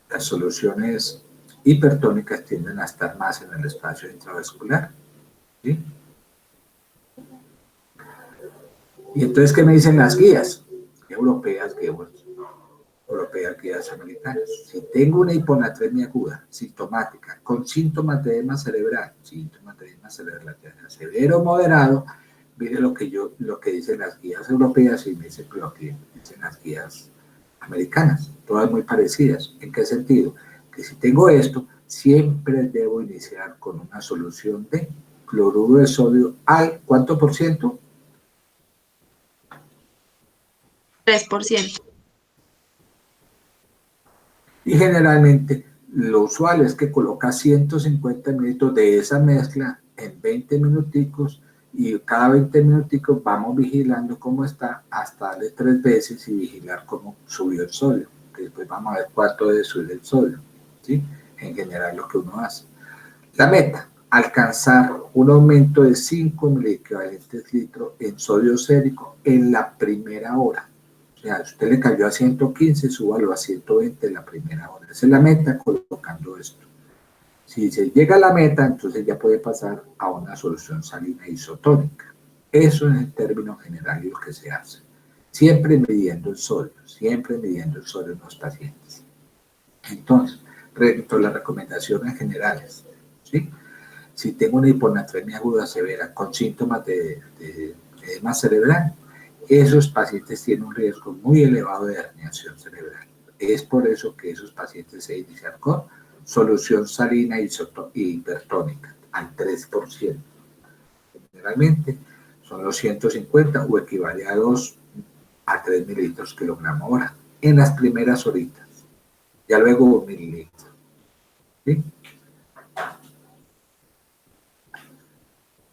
Las soluciones hipertónicas tienden a estar más en el espacio intravascular, ¿sí? Y entonces, ¿qué me dicen las guías europeas, guías americanas? Si tengo una hiponatremia aguda, sintomática, con síntomas de edema cerebral, severo o moderado, mire lo que dicen las guías europeas y me dice lo que dicen las guías americanas, todas muy parecidas. ¿En qué sentido? Que si tengo esto, siempre debo iniciar con una solución de cloruro de sodio al ¿cuánto por ciento? 3%. Y generalmente lo usual es que coloca 150 minutos de esa mezcla en 20 minuticos y cada 20 minuticos vamos vigilando cómo está hasta darle 3 veces y vigilar cómo subió el sodio, que después vamos a ver cuánto debe subir el sodio, ¿sí? En general lo que uno hace. La meta, alcanzar un aumento de 5 miliequivalentes litro en sodio sérico en la primera hora. O sea, usted le cayó a 115, súbalo a 120 en la primera hora. Esa es la meta colocando esto. Si se llega a la meta, entonces ya puede pasar a una solución salina isotónica. Eso es en términos generales lo que se hace. Siempre midiendo el sodio en los pacientes. Entonces, respecto a las recomendaciones generales, ¿sí? Si tengo una hiponatremia aguda severa con síntomas de edema cerebral, esos pacientes tienen un riesgo muy elevado de herniación cerebral. Es por eso que esos pacientes se inician con solución salina y hipertónica, al 3%. Generalmente son los 150 o equivale a 2 a 3 mililitros kilogramo hora en las primeras horitas. Ya luego 1 mililitro. ¿Sí?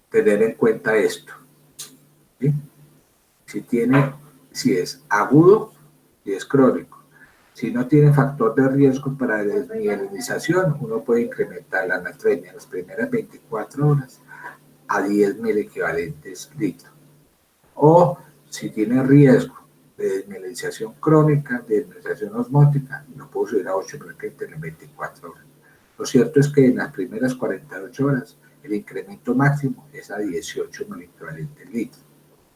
Tener en cuenta esto. ¿Sí? Si es agudo, si es crónico. Si no tiene factor de riesgo para desmielinización, uno puede incrementar la anatremia en las primeras 24 horas a 10 mil equivalentes litros. O si tiene riesgo de desmielinización crónica, de desmielinización osmótica, lo puedo subir a 8 mil en las 24 horas. Lo cierto es que en las primeras 48 horas el incremento máximo es a 18 mil equivalentes litros.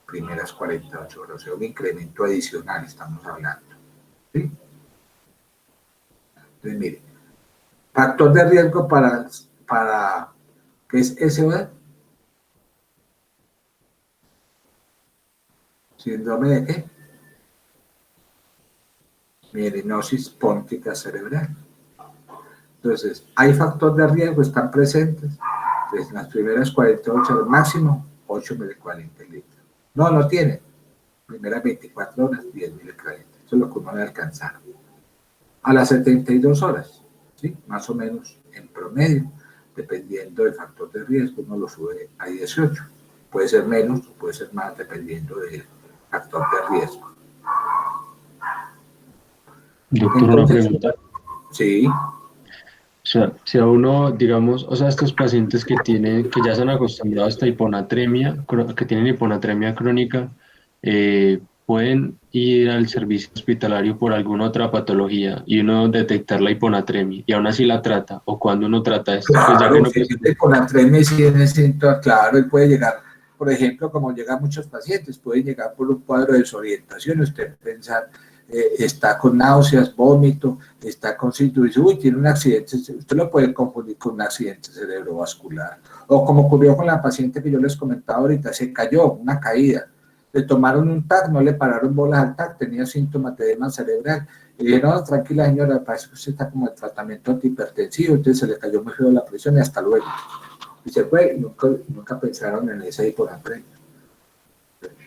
Primeras 48 horas, o sea, un incremento adicional estamos hablando. ¿Sí? Entonces, mire, factor de riesgo para ¿qué es SOD? ¿Síndrome de qué? Mielinosis póntica cerebral. Entonces, hay factor de riesgo, están presentes. Entonces, en las primeras 48 horas, máximo 8 mil equivalentes litros. No tiene. Primeras 24 horas, 10 mil equivalentes. Eso es lo que uno debe alcanzar. A las 72 horas, ¿sí? Más o menos en promedio, dependiendo del factor de riesgo, uno lo sube a 18. Puede ser menos o puede ser más, dependiendo del factor de riesgo. Doctor, Entonces, una pregunta. Sí. O sea, si a uno, digamos, o sea, estos pacientes que ya se han acostumbrado a esta hiponatremia, que tienen hiponatremia crónica, pueden ir al servicio hospitalario por alguna otra patología y uno detectar la hiponatremia y aún así la trata, o cuando uno trata esto, pues ya que Claro, no si tiene hiponatremia y tiene síntomas, claro, y puede llegar, por ejemplo, como llegan muchos pacientes, pueden llegar por un cuadro de desorientación, usted pensar, está con náuseas, vómito, está con síntomas, dice, uy, tiene un accidente, usted lo puede confundir con un accidente cerebrovascular, o como ocurrió con la paciente que yo les comentaba ahorita, se cayó, una caída, le tomaron un TAC, no le pararon bolas al TAC, tenía síntomas de edema cerebral, y dije, no, tranquila señora, parece que usted está como en tratamiento antihipertensivo, entonces se le cayó muy feo la presión y hasta luego. Y se fue y nunca pensaron en esa hiponatremia.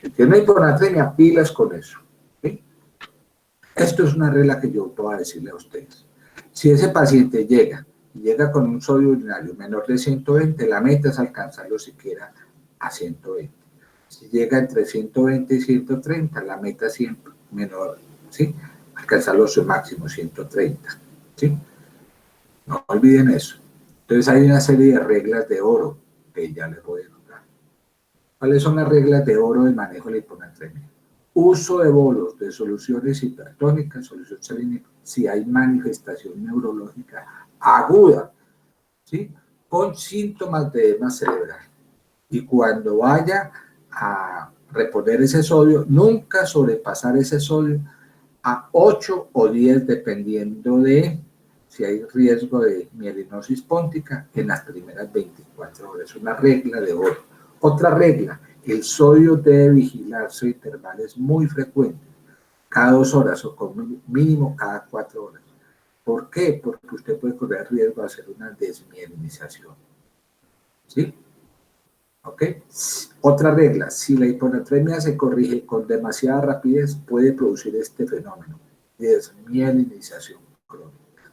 Si tiene hiponatremia, pilas con eso. ¿Sí? Esto es una regla que yo voy a decirle a ustedes. Si ese paciente llega con un sodio urinario menor de 120, la meta es alcanzarlo siquiera a 120. Si llega entre 120 y 130, la meta siempre menor, ¿sí? Alcanzarlo su máximo 130, ¿sí? No olviden eso. Entonces hay una serie de reglas de oro que ya les voy a contar. ¿Cuáles son las reglas de oro del manejo de la hiponatremia? Uso de bolos de soluciones hipertónicas, solución salina, si hay manifestación neurológica aguda, ¿sí? Con síntomas de edema cerebral. Y cuando vaya a reponer ese sodio, nunca sobrepasar ese sodio a 8 o 10, dependiendo de si hay riesgo de mielinosis póntica en las primeras 24 horas. Una regla de oro. Otra regla, el sodio debe vigilarse a intervalos muy frecuentes, cada 2 horas o con mínimo cada 4 horas. ¿Por qué? Porque usted puede correr riesgo de hacer una desmielinización. ¿Sí? ¿Ok? Otra regla, si la hiponatremia se corrige con demasiada rapidez, puede producir este fenómeno, desmielinización crónica.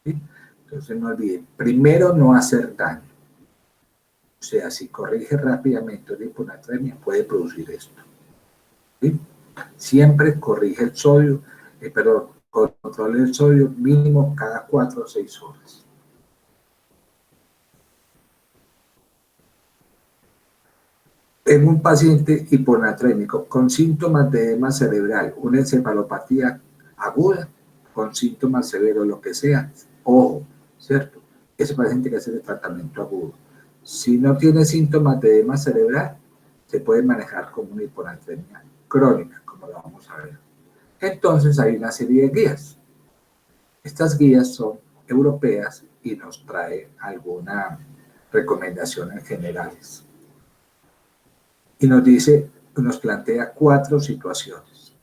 ¿Sí? Entonces no olviden, primero no hacer daño. O sea, si corrige rápidamente la hiponatremia, puede producir esto. ¿Sí? Siempre corrige el sodio, controle el sodio mínimo cada 4 o 6 horas. En un paciente hiponatrémico con síntomas de edema cerebral, una encefalopatía aguda, con síntomas severos, lo que sea, ojo, ¿cierto? Ese paciente que hace el tratamiento agudo. Si no tiene síntomas de edema cerebral, se puede manejar como una hiponatremia crónica, como lo vamos a ver. Entonces hay una serie de guías. Estas guías son europeas y nos trae algunas recomendaciones generales. Y nos plantea 4 situaciones.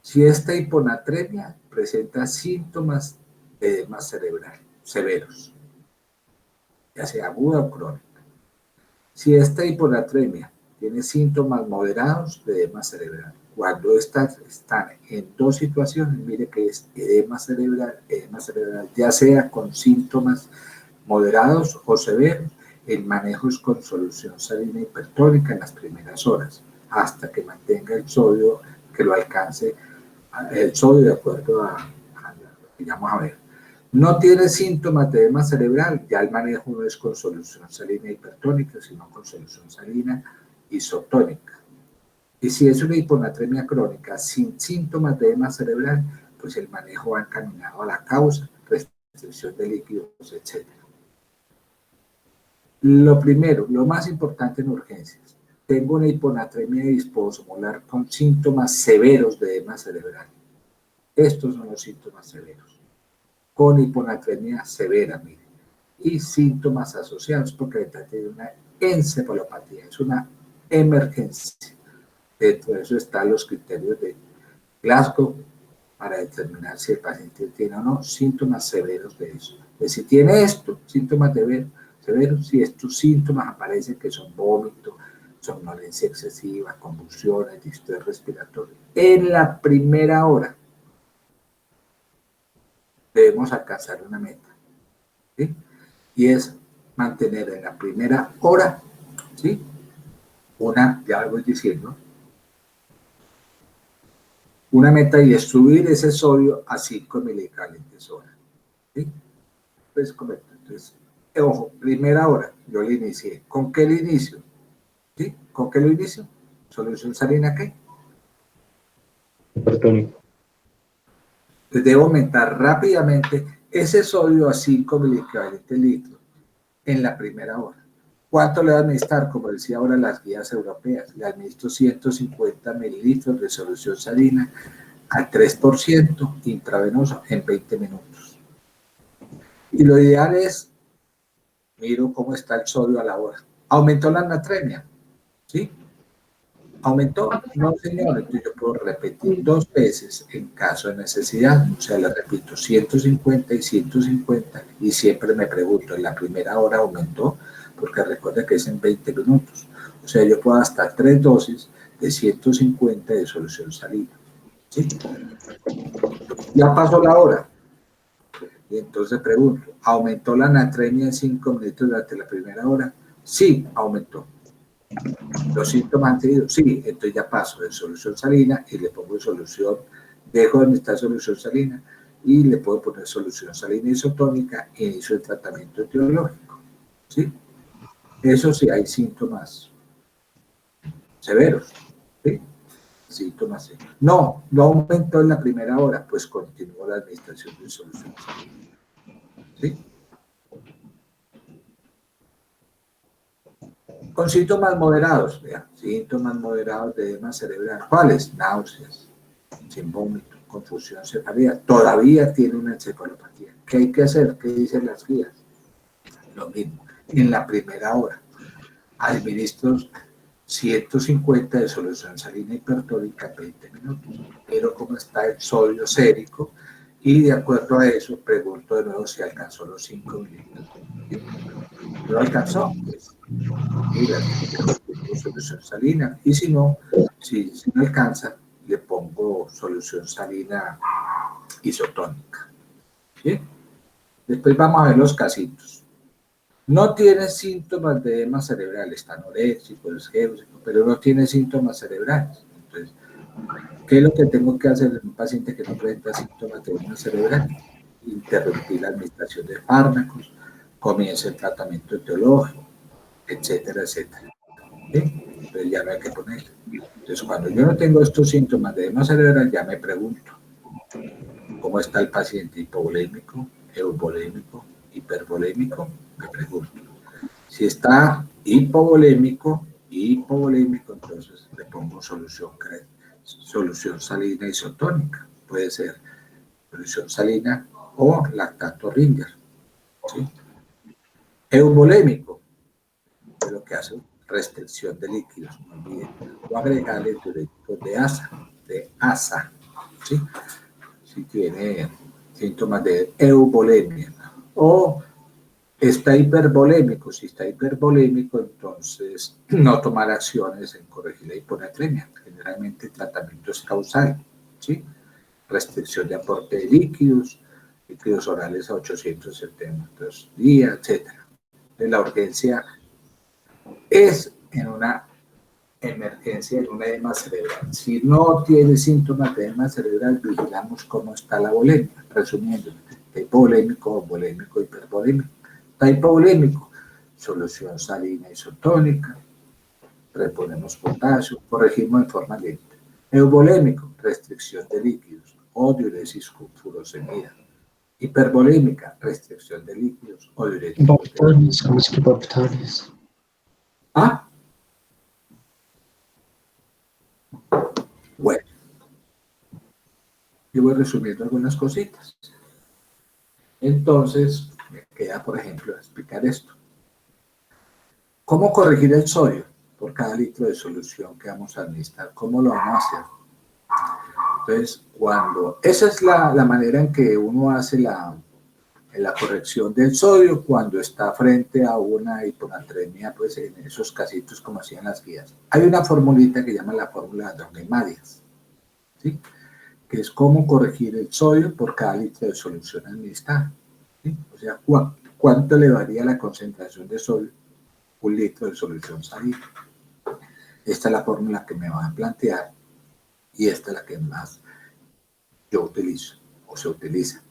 Si esta hiponatremia presenta síntomas de edema cerebral severos, ya sea aguda o crónica. Si esta hiponatremia tiene síntomas moderados de edema cerebral, cuando estas están en dos situaciones, mire que es edema cerebral, ya sea con síntomas moderados o severos, el manejo es con solución salina hipertónica en las primeras horas, hasta que mantenga el sodio, que lo alcance el sodio de acuerdo a lo que vamos a ver. No tiene síntomas de edema cerebral, ya el manejo no es con solución salina hipertónica, sino con solución salina isotónica. Y si es una hiponatremia crónica sin síntomas de edema cerebral, pues el manejo va encaminado a la causa, restricción de líquidos, etc. Lo primero, lo más importante en urgencias, tengo una hiponatremia disposmolar con síntomas severos de edema cerebral. Estos son los síntomas severos. Con hiponatremia severa, miren, y síntomas asociados, porque ahorita tiene una encefalopatía, es una emergencia. Dentro de eso están los criterios de Glasgow para determinar si el paciente tiene o no síntomas severos de eso. Pues si tiene esto, síntomas severos, si estos síntomas aparecen que son vómito, somnolencia excesiva, convulsiones, distrés respiratorio, en la primera hora debemos alcanzar una meta, ¿sí? Y es mantener en la primera hora, ¿sí? Ya voy diciendo, una meta, y es subir ese sodio a 5 milicalentes hora, ¿sí? Pues correcto. Entonces, ojo, primera hora, yo le inicié. ¿Con qué le inicio? ¿Sí? ¿Con qué lo inicio? ¿Solución salina qué? Hipertónico. Debo aumentar rápidamente ese sodio a 5 miliequivalentes litros en la primera hora. ¿Cuánto le va a administrar? Como decía ahora las guías europeas, le administro 150 mililitros de solución salina al 3% intravenoso en 20 minutos. Y lo ideal es, miro cómo está el sodio a la hora. ¿Aumentó la natremia? ¿Sí? ¿Aumentó? No, señor. Entonces yo puedo repetir 2 veces en caso de necesidad. O sea, le repito 150 y 150 y siempre me pregunto, ¿en la primera hora aumentó? Porque recuerda que es en 20 minutos. O sea, yo puedo hasta 3 dosis de 150 de solución salina. ¿Sí? Ya pasó la hora. Y entonces pregunto, ¿aumentó la natremia en 5 minutos durante la primera hora? Sí, aumentó. ¿Los síntomas han seguido? Sí, entonces ya paso de solución salina y le pongo solución, dejo de administrar solución salina y le puedo poner solución salina isotónica e inicio el tratamiento etiológico. ¿Sí? Eso sí, hay síntomas severos. ¿Sí? Síntomas severos. No aumentó en la primera hora, pues continúo la administración de solución salina. ¿Sí? Con síntomas moderados, vean, síntomas moderados de edema cerebral. ¿Cuáles? Náuseas, sin vómito, confusión, cefalea. Todavía tiene una encefalopatía. ¿Qué hay que hacer? ¿Qué dicen las guías? Lo mismo, en la primera hora. Administro 150 de solución salina hipertónica en 20 minutos. Pero cómo está el sodio sérico y de acuerdo a eso pregunto de nuevo si alcanzó los 5 mililitros. ¿Lo alcanzó? Pues, mira, solución salina, y si no alcanza, le pongo solución salina isotónica. ¿Sí? Después vamos a ver los casitos. No tiene síntomas de edema cerebral, está anoréxico, esgéusico, pero no tiene síntomas cerebrales. Entonces, ¿qué es lo que tengo que hacer en un paciente que no presenta síntomas de edema cerebral? Interrumpir la administración de fármacos, comienza el tratamiento etiológico, etcétera, etcétera. ¿Sí? Entonces ya no hay que ponerle. Entonces cuando yo no tengo estos síntomas de edema cerebral, ya me pregunto, ¿cómo está el paciente? ¿Hipovolémico, euvolémico, hipervolémico? Me pregunto. Si está hipovolémico, entonces le pongo solución salina isotónica. Puede ser solución salina o lactato Ringer. ¿Sí? Euvolémico, es lo que hace restricción de líquidos, no olviden, o agregarle diuréticos de asa, ¿sí? Si tiene síntomas de eubolemia. O está hipervolémico. Si está hipervolémico, entonces no tomar acciones en corregir la hiponatremia. Generalmente el tratamiento es causal, ¿sí? Restricción de aporte de líquidos orales a 870 días, etc. La urgencia es en una emergencia, en una edema cerebral. Si no tiene síntomas de edema cerebral, vigilamos cómo está la volemia. Resumiendo, hipovolémico, volémico, hipervolémico. Está hipovolémico, solución salina isotónica, reponemos potasio, corregimos en forma lenta. Euvolémico, restricción de líquidos o diuresis furosemida. Hipervolémica, restricción de líquidos o diuresis. Bacterias. Ah, bueno, yo voy resumiendo algunas cositas. Entonces, me queda, por ejemplo, explicar esto. ¿Cómo corregir el sodio por cada litro de solución que vamos a administrar? ¿Cómo lo vamos a hacer? Entonces, esa es la manera en que uno hace la corrección del sodio cuando está frente a una hiponatremia, pues en esos casitos como hacían las guías. Hay una formulita que llama la fórmula de Droghe-Marias, ¿sí? Que es cómo corregir el sodio por cada litro de solución administrada, ¿sí? O sea, ¿cuánto le varía la concentración de sodio un litro de solución salina? Esta es la fórmula que me van a plantear y esta es la que más yo utilizo o se utiliza,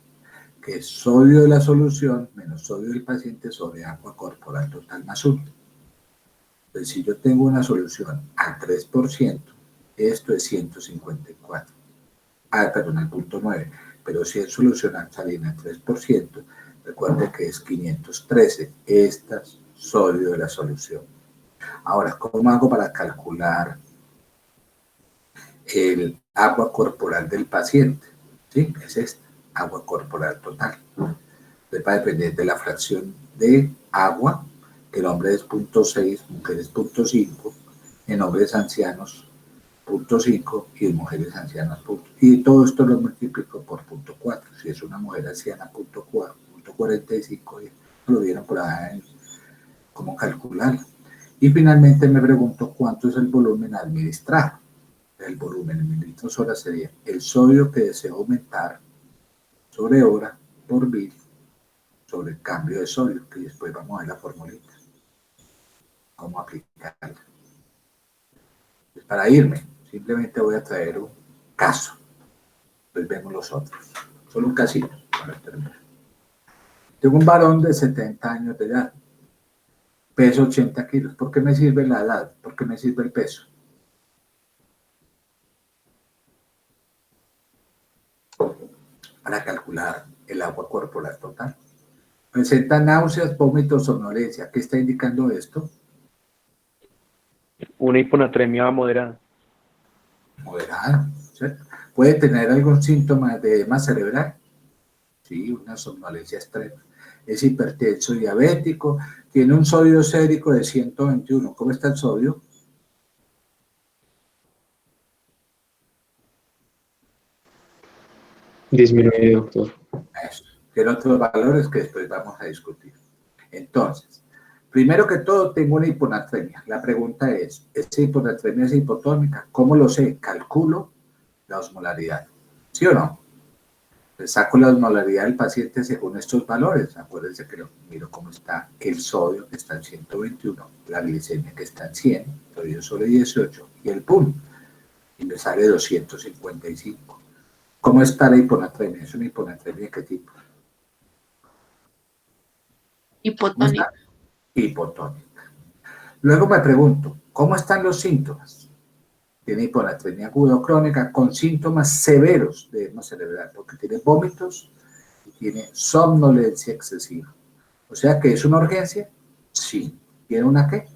que es sodio de la solución menos sodio del paciente sobre agua corporal total más 1. Entonces, si yo tengo una solución al 3%, esto es 154. Perdón, al 0.9. Pero si es solución alcalina al 3%, recuerde que es 513. Esta es sodio de la solución. Ahora, ¿cómo hago para calcular el agua corporal del paciente? ¿Sí? Es esta, agua corporal total. Entonces va a depender de la fracción de agua, que el hombre es 0.6, mujeres 0.5, en hombres ancianos 0.5 y en mujeres ancianas 0.4. Y todo esto lo multiplico por 0.4. Si es una mujer anciana 0.45, lo vieron por ahí cómo calcularlo. Y finalmente me pregunto cuánto es el volumen a administrar. El volumen en mililitros hora sería el sodio que deseo aumentar sobre hora por mil sobre el cambio de sodio, que después vamos a ver la formulita. Cómo aplicarla. Pues para irme, simplemente voy a traer un caso. Pues vemos los otros. Solo un casito para terminar. Tengo un varón de 70 años de edad. Peso 80 kilos. ¿Por qué me sirve la edad? ¿Por qué me sirve el peso? Para calcular el agua corporal total. Presenta náuseas, vómitos, somnolencia. ¿Qué está indicando esto? Una hiponatremia moderada. Moderada, ¿cierto? ¿Puede tener algún síntoma de edema cerebral? Sí, una somnolencia extrema. Es hipertenso diabético, tiene un sodio sérico de 121. ¿Cómo está el sodio? Disminuye, doctor. Eso. Tiene otros valores que después vamos a discutir. Entonces, primero que todo, tengo una hiponatremia. La pregunta es, ¿esta hiponatremia es hipotónica? ¿Cómo lo sé? Calculo la osmolaridad. ¿Sí o no? Le saco la osmolaridad del paciente según estos valores. Acuérdense que miro cómo está el sodio, que está en 121, la glicemia, que está en 100, sodio sobre 18, y el PUN, y me sale 255. ¿Cómo está la hiponatremia? ¿Es una hiponatremia de qué tipo? Hipotónica. Hipotónica. Luego me pregunto, ¿cómo están los síntomas? Tiene hiponatremia aguda o crónica con síntomas severos de edema cerebral, porque tiene vómitos y tiene somnolencia excesiva. O sea, ¿que es una urgencia? Sí. ¿Tiene una qué?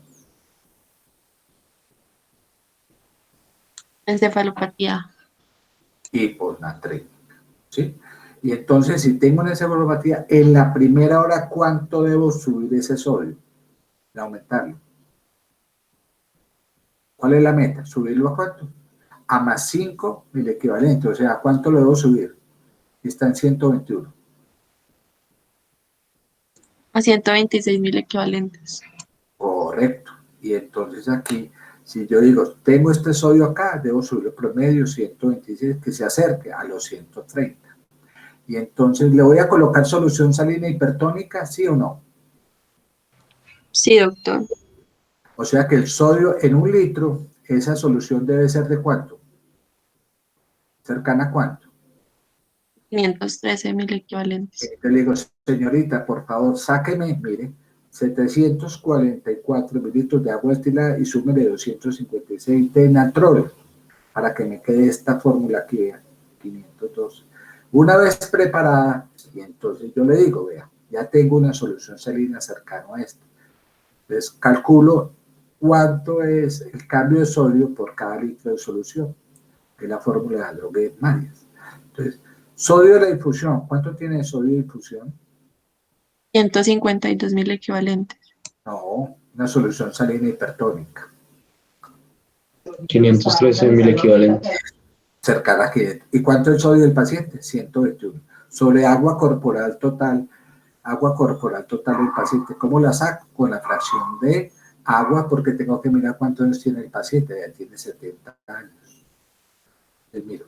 Encefalopatía. Hiponatrémica. ¿Sí? Y entonces, si tengo una encefalopatía, en la primera hora, ¿cuánto debo subir ese sodio? De aumentarlo. ¿Cuál es la meta? ¿Subirlo a cuánto? A más 5, el equivalente. O sea, ¿a cuánto lo debo subir? y está en 121. A 126.000 equivalentes. Correcto. Y entonces aquí, si yo digo, tengo este sodio acá, debo subir el promedio 126, que se acerque a los 130. Y entonces, ¿le voy a colocar solución salina hipertónica, sí o no? Sí, doctor. O sea que el sodio en 1 litro, esa solución debe ser ¿de cuánto? ¿Cercana a cuánto? 513.000 equivalentes. Te le digo, señorita, por favor, sáqueme, mire, 744 mililitros de agua destilada y súmele 256 de natrol para que me quede esta fórmula aquí, vea, 512. Una vez preparada, y entonces yo le digo, vea, ya tengo una solución salina cercana a esta. Entonces calculo cuánto es el cambio de sodio por cada litro de solución, que es la fórmula de Androguet-Marias. Entonces, sodio de la infusión, ¿cuánto tiene de sodio de infusión? 152.000 equivalentes. No, una solución salina hipertónica, 513.000 equivalentes. cercana a 500. ¿Y cuánto es el sodio del paciente? 121. Sobre agua corporal total del paciente. ¿Cómo la saco? Con la fracción de agua, porque tengo que mirar cuántos años tiene el paciente. Ya tiene 70 años. Entonces, miro.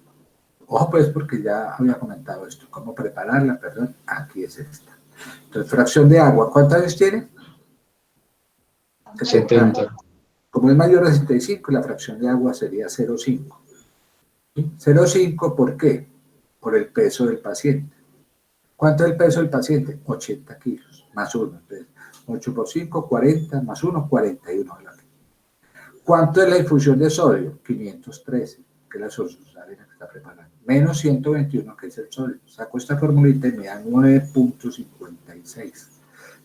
Ojo pues, porque ya había comentado esto. ¿Cómo prepararla? Perdón, aquí es esta. Entonces, fracción de agua. ¿Cuántos años tiene? 70. Como es mayor a 65, la fracción de agua sería 0,5. ¿Sí? 0,5, ¿por qué? Por el peso del paciente. ¿Cuánto es el peso del paciente? 80 kilos, más 1. Entonces, 8 por 5, 40, más 1, 41. ¿Cuánto es la infusión de sodio? 513, que es la solución salina que está preparando. Menos 121, que es el sodio. Saco esta formulita y me da 9.56,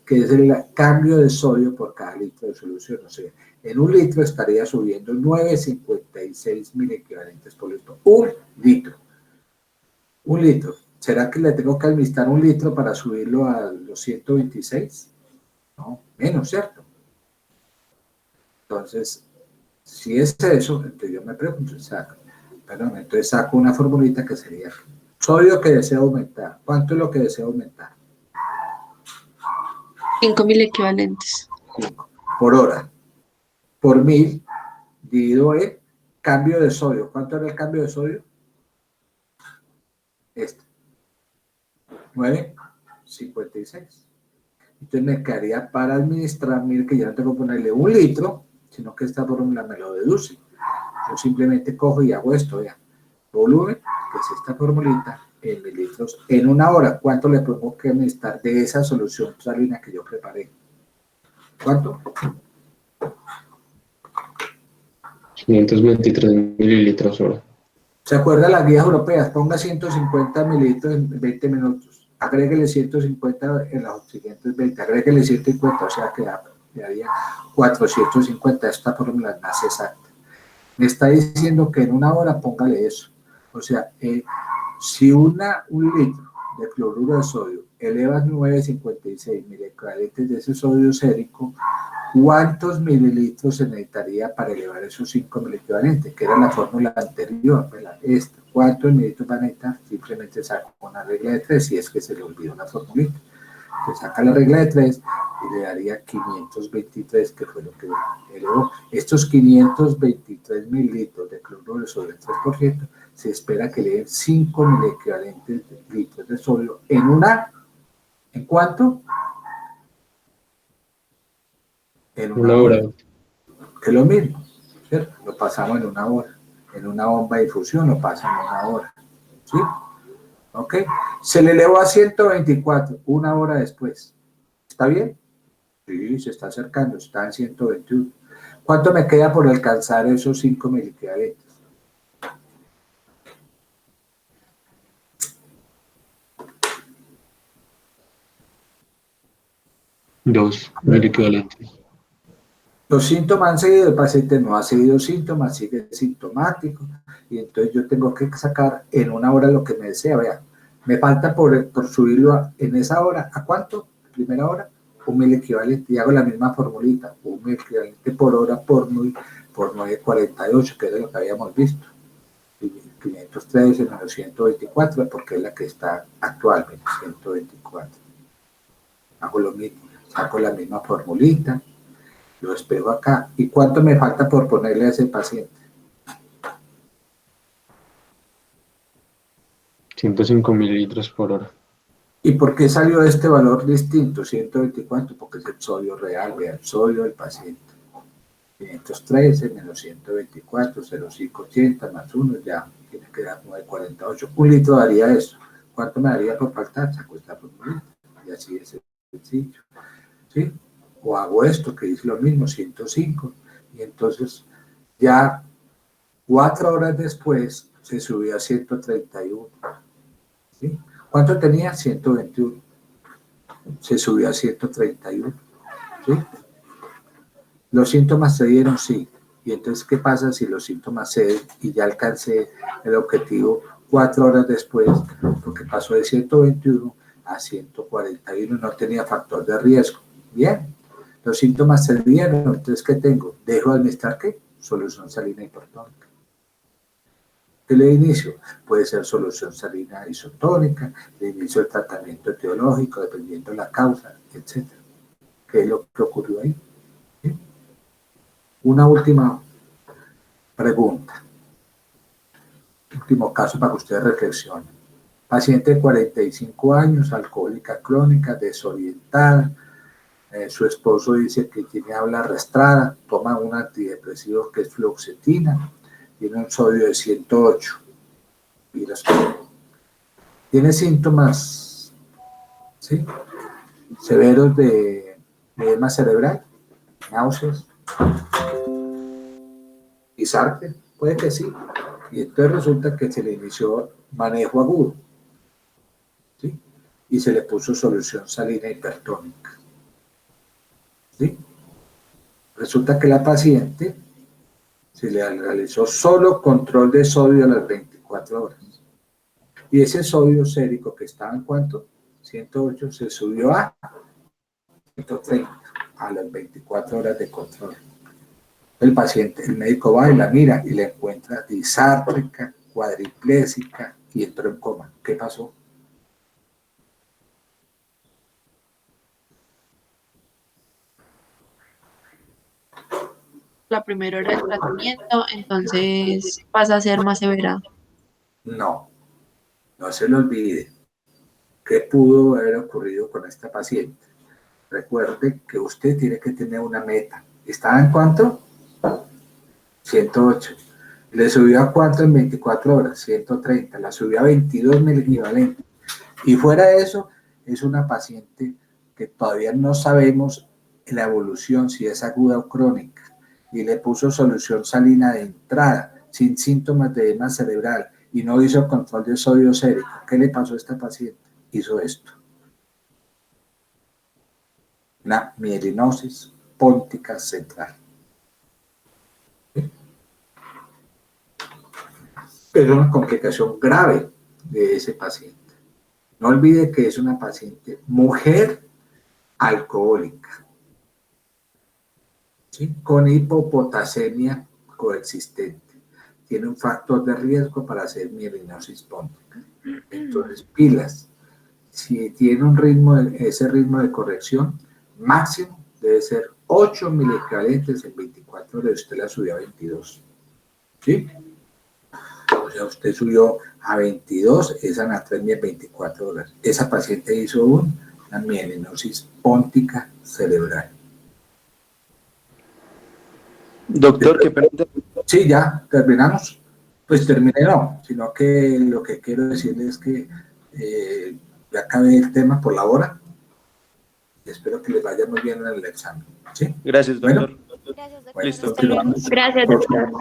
que es el cambio de sodio por cada litro de solución. O sea, en 1 litro estaría subiendo 9.56 equivalentes por litro. 1 litro. 1 litro. ¿Será que le tengo que administrar 1 litro para subirlo a los 126? No, menos, ¿cierto? Entonces, si es eso, entonces yo me pregunto, entonces saco una formulita que sería sodio que deseo aumentar. ¿Cuánto es lo que deseo aumentar? 5.000 equivalentes. 5 por hora. Por 1000 dividido en cambio de sodio. ¿Cuánto era el cambio de sodio? Este. 9.56. Entonces me quedaría para administrar, mire que ya no tengo que ponerle 1 litro, sino que esta fórmula me lo deduce. Yo simplemente cojo y hago esto, vean. Volumen, que es esta formulita, en mililitros, en 1 hora. ¿Cuánto le tengo que administrar de esa solución salina que yo preparé? ¿Cuánto? 523 mililitros hora. ¿Se acuerda las guías europeas? Ponga 150 mililitros en 20 minutos. Agréguele 150 en los siguientes 20. Agréguele 150, o sea que quedaría 450. Esta fórmula es más exacta. Me está diciendo que en 1 hora póngale eso. O sea, si un litro de cloruro de sodio eleva 9.56 equivalentes de ese sodio sérico, ¿cuántos mililitros se necesitaría para elevar esos 5 equivalentes? Que era la fórmula anterior, ¿verdad? ¿Cuántos mililitros van a necesitar? Simplemente saco una regla de 3 si es que se le olvidó la formulita. Entonces saca la regla de 3 y le daría 523, que fue lo que elevó. Estos 523 mililitros de cloruro de sodio, el 3%, se espera que le den 5 equivalentes de litros de sodio ¿en cuánto? En 1 hora. Que es lo mismo, ¿cierto? Lo pasamos en 1 hora. En una bomba de difusión lo pasan en 1 hora. ¿Sí? ¿Ok? Se le elevó a 124, 1 hora después. ¿Está bien? Sí, se está acercando, está en 121. ¿Cuánto me queda por alcanzar esos 5 equivalentes? Dos mil equivalentes. Los síntomas han seguido, el paciente no ha seguido síntomas, sigue sintomático, y entonces yo tengo que sacar en 1 hora lo que me desea. Vean, me falta por subirlo en esa hora. ¿A cuánto? Primera hora, 1 equivalente, y hago la misma formulita, 1 equivalente por hora por 9.48, que es lo que habíamos visto, que 513 menos 124, porque es la que está actualmente, 124. Hago lo mismo, saco la misma formulita, lo espero acá. ¿Y cuánto me falta por ponerle a ese paciente? 105 mililitros por hora. ¿Y por qué salió este valor distinto, 124? Porque es el sodio real, vea, el sodio del paciente. 513 menos 124, 0,580 más 1, ya tiene que dar 9,48. Un litro daría eso. ¿Cuánto me daría por faltar? Saco esta formulita. Y así es sencillo. ¿Sí? O hago esto, que es lo mismo, 105. Y entonces ya 4 horas después se subió a 131. ¿Sí? ¿Cuánto tenía? 121. Se subió a 131. ¿Sí? ¿Los síntomas se dieron? Sí. Y entonces, ¿qué pasa si los síntomas ceden y ya alcancé el objetivo 4 horas después? Porque pasó de 121 a 141, no tenía factor de riesgo. Bien, los síntomas se dieron, entonces, ¿qué tengo? ¿Dejo de administrar qué? Solución salina hipertónica. ¿Qué le inicio? Puede ser solución salina isotónica, le inicio el tratamiento etiológico, dependiendo de la causa, etc. ¿Qué es lo que ocurrió ahí? ¿Sí? Una última pregunta. Último caso para que ustedes reflexionen. Paciente de 45 años, alcohólica crónica, desorientada. Su esposo dice que tiene habla arrastrada, toma un antidepresivo que es fluoxetina, tiene un sodio de 108. Tiene síntomas, ¿sí?, severos de edema cerebral, náuseas, Isarque, puede que sí. Y entonces resulta que se le inició manejo agudo, ¿sí? Y se le puso solución salina hipertónica, ¿sí? Resulta que la paciente se le realizó solo control de sodio a las 24 horas. Y ese sodio sérico que estaba en ¿cuánto? 108 se subió a 130 a las 24 horas de control. El paciente, el médico va y la mira y le encuentra disártrica, cuadriplésica y entró en coma. ¿Qué pasó? La primera hora del tratamiento, entonces pasa a ser más severa. No, no se le olvide. ¿Qué pudo haber ocurrido con esta paciente? Recuerde que usted tiene que tener una meta. ¿Estaba en cuánto? 108. Le subió a cuánto en 24 horas, 130. La subió a 22 milivalentes. Y fuera de eso, es una paciente que todavía no sabemos la evolución, si es aguda o crónica. Y le puso solución salina de entrada, sin síntomas de edema cerebral, y no hizo control de sodio sérico. ¿Qué le pasó a esta paciente? Hizo esto. Una mielinosis póntica central. Es una complicación grave de ese paciente. No olvide que es una paciente mujer alcohólica, ¿sí?, con hipopotasemia coexistente. Tiene un factor de riesgo para hacer mielinosis póntica. Entonces, pilas. Si tiene un ritmo, ese ritmo de corrección máximo debe ser 8 miliequivalentes en 24 horas. Usted la subió a 22. ¿Sí? O sea, usted subió a 22 esa anatremia en 24 horas. Esa paciente hizo una mielinosis póntica cerebral. Doctor, ¿qué pregunta? Sí, ya terminamos. Pues terminé, no, sino que lo que quiero decirles es que ya acabé el tema por la hora. Espero que les vaya muy bien en el examen. ¿Sí? Gracias, doctor. Bueno, Gracias, doctor. bueno, Listo. continuamos. Gracias, doctor.